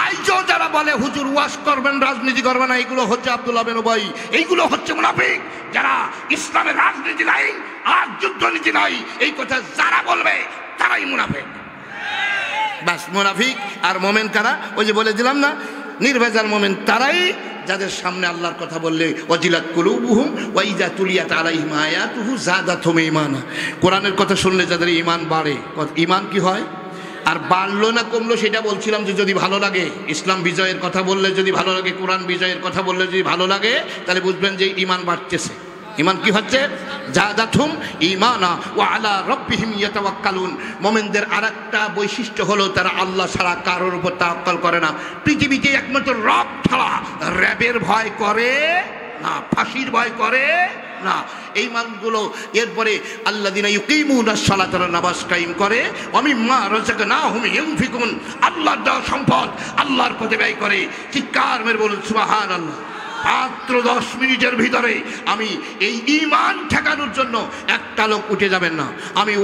আজও যারা বলে হুজুর ওয়াজ করবেন, রাজনীতি করবেন না, এইগুলো হচ্ছে আব্দুল্লাহ বিন উবাই, এইগুলো হচ্ছে মুনাফিক। যারা ইসলামের রাজনীতি নাই আর যুদ্ধনীতি নাই, এই কথা যারা বলবে তারাই মুনাফিক। বাস, মুনাফিক আর মোমেন কারা? ওই যে বলে দিলাম না, নির্ভেজাল মোমেন তারাই যাদের সামনে আল্লাহর কথা বললে ওয়াজিলাত কুলুবুহুম ওয়া ইযা তুলিয়াত আলাইহিম আয়াতুহু যাদাতুহুম ঈমানা। কোরআনের কথা শুনলে যাদের ঈমান বাড়ে। ঈমান কি হয়? আর বাড়লো না কমলো সেটা বলছিলাম যে যদি ভালো লাগে, ইসলাম বিজয়ের কথা বললে যদি ভালো লাগে, কোরআন বিজয়ের কথা বললে যদি ভালো লাগে, তাহলে বুঝবেন যে ঈমান বাড়তেছে। ঈমান কি হচ্ছে? যাদাতুহুম ঈমানা ওয়া আলা রাব্বিহিম ইয়াতাওয়াক্কালুন। মুমিনদের আরেকটা বৈশিষ্ট্য হলো তারা আল্লাহ ছাড়া কারোর উপর তাওয়াক্কুল করে না। পৃথিবীতে একমাত্র রব ছাড়া র‍্যাবের ভয় করে না, ফাঁসির ভয় করে না, এই মানুষগুলো। এরপরে আল্লাযিনা ইউকিমুনাস সালাতা, নামাজ কায়েম করে, ওয়া মিম্মা রাযাকনাহুম ইউনফিকুন, আল্লাহর দেওয়া সম্পদ আল্লাহর পথে ব্যয় করে। চিৎকার মেরে বলুন সুবহানাল্লাহ। মাত্র 10 মিনিটের ভিতরে আমি এই ঈমান ঠেকানোর জন্য একটা লোক উঠে যাবেন না। আমি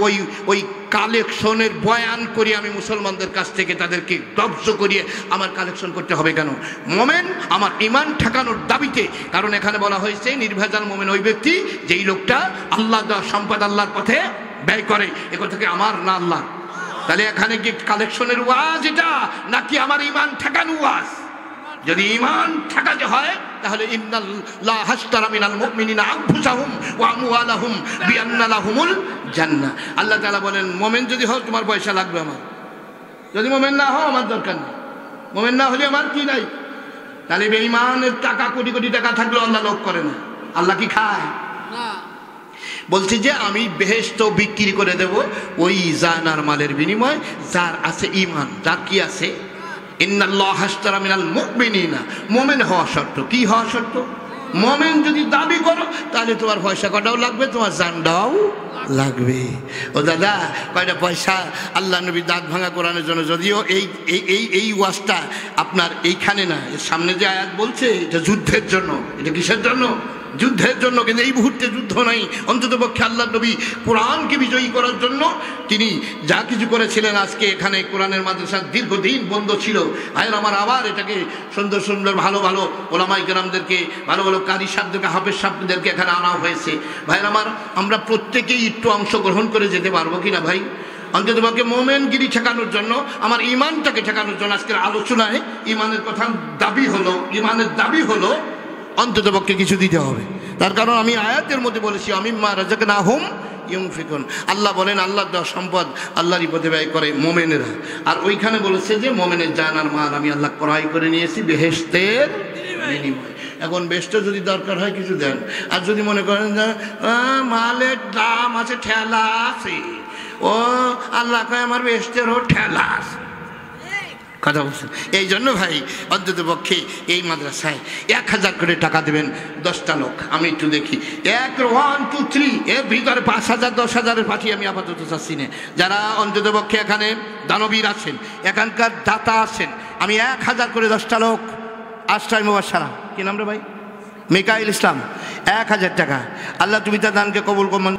ওই কালেকশনের বয়ান করি, আমি মুসলমানদের কাছ থেকে তাদেরকে কবজ করিয়ে আমার কালেকশন করতে হবে কেন? মোমেন আমার ঈমান ঠেকানোর দাবিতে। কারণ এখানে বলা হয়েছে নির্ভেজাল মোমেন ওই ব্যক্তি যেই লোকটা আল্লাহ দেওয়া সম্পদ আল্লাহর পথে ব্যয় করে। এ কথা কি আমার না আল্লাহ? তাহলে এখানে কি কালেকশনের ওয়াজ এটা, নাকি আমার ঈমান ঠেকানো ওয়াজ? যদি ঈমান ঠেকাতে হয় তাহলে ইন্নাল্লাহ হাশতারা মিনাল মুমিনিনা আনফুসাহুম ওয়া আমওয়ালাহুম বিআন্না লাহুমুল জান্নাহ। আল্লাহ তাআলা বলেন মোমেন যদি হও তোমার পয়সা লাগবে আমার, যদি মোমেন না হও আমার দরকার নেই। মোমেন না হলে আমার কি নাই? তাহলে বেঈমানের টাকা কোটি কোটি টাকা থাকলেও আল্লাহ লোভ করে না। আল্লাহ কি খায় না? বলছে যে আমি বেহেশত বিক্রি করে দেব ওই জানার মালের বিনিময়ে যার আছে ঈমান, যার কি আছে ইন্নাল্লাহ হাশতারা মিনাল মুমিনিনা। মোমেন হওয়া শর্ত। কি হওয়া শর্ত? মোমেন যদি দাবি করো তাহলে তোমার পয়সা কটাও লাগবে, তোমার জানটাও লাগবে। ও দাদা কয়টা পয়সা আল্লাহ নবী দাঁত ভাঙা কোরআনের জন্য, যদিও এই ওয়াজটা আপনার এইখানে না, এর সামনে যে আয়াত বলছে এটা যুদ্ধের জন্য। এটা কিসের জন্য? যুদ্ধের জন্য। কিন্তু এই মুহূর্তে যুদ্ধ নাই। অন্ততপক্ষে আল্লাহ নবী কোরআনকে বিজয়ী করার জন্য তিনি যা কিছু করেছিলেন। আজকে এখানে কোরআনের মাদ্রাসা দীর্ঘদিন বন্ধ ছিল। ভাইয়ের আমার আবার এটাকে সুন্দর সুন্দর ভালো ভালো ওলামায়ে কেরামদেরকে, ভালো ভালো কারি সাহেবদেরকে, হাফেজ সাহেবদেরকে এখানে আনা হয়েছে। ভাইয়ের আমার আমরা প্রত্যেকেই একটু অংশগ্রহণ করে যেতে পারবো কিনা ভাই? অন্ততপক্ষে মোমেনগিরি ঠেকানোর জন্য, আমার ঈমানটাকে ঠেকানোর জন্য আজকের আলোচনায় ঈমানের কথা দাবি হলো, ঈমানের দাবি হলো অন্ততপক্ষে কিছু দিতে হবে। তার কারণ আমি আয়াতের মধ্যে বলেছি আমিম্মা রাযাকনাহুম ইউনফিকুন। আল্লাহ বলেন আল্লাহর দেওয়া সম্পদ আল্লাহরই পথে ব্যয় করে মোমেনেরা। আর ওইখানে বলেছে যে মোমেনের জান আর মাল আমি আল্লাহ ক্রয় করে নিয়েছি বেহেশতের বিনিময়ে। এখন বেহেশত যদি দরকার হয় কিছু দেন, আর যদি মনে করেন যে মালের দাম আছে, ঠেলা আছে, ও আল্লাহ কয় আমার বেহেশতেরও ঠেলা আছে, কথা বলছেন। এই জন্য ভাই অন্তত পক্ষে এই মাদ্রাসায় 1000 করে টাকা দেবেন 10টা লোক। আমি একটু দেখি 1 1 2 3 এর ভিতরে 5000 10,000-এর পাঠি আমি আপাতত চাচ্ছি না। যারা অন্তত পক্ষে এখানে দানবীর আছেন, এখানকার দাতা আছেন, আমি 1000 করে 10টা লোক। আশরাফ মুবাশশারা কি নাম রে ভাই? মিকাইল ইসলাম 1000 টাকা। আল্লাহ তুমি তার দানকে কবুল করুন।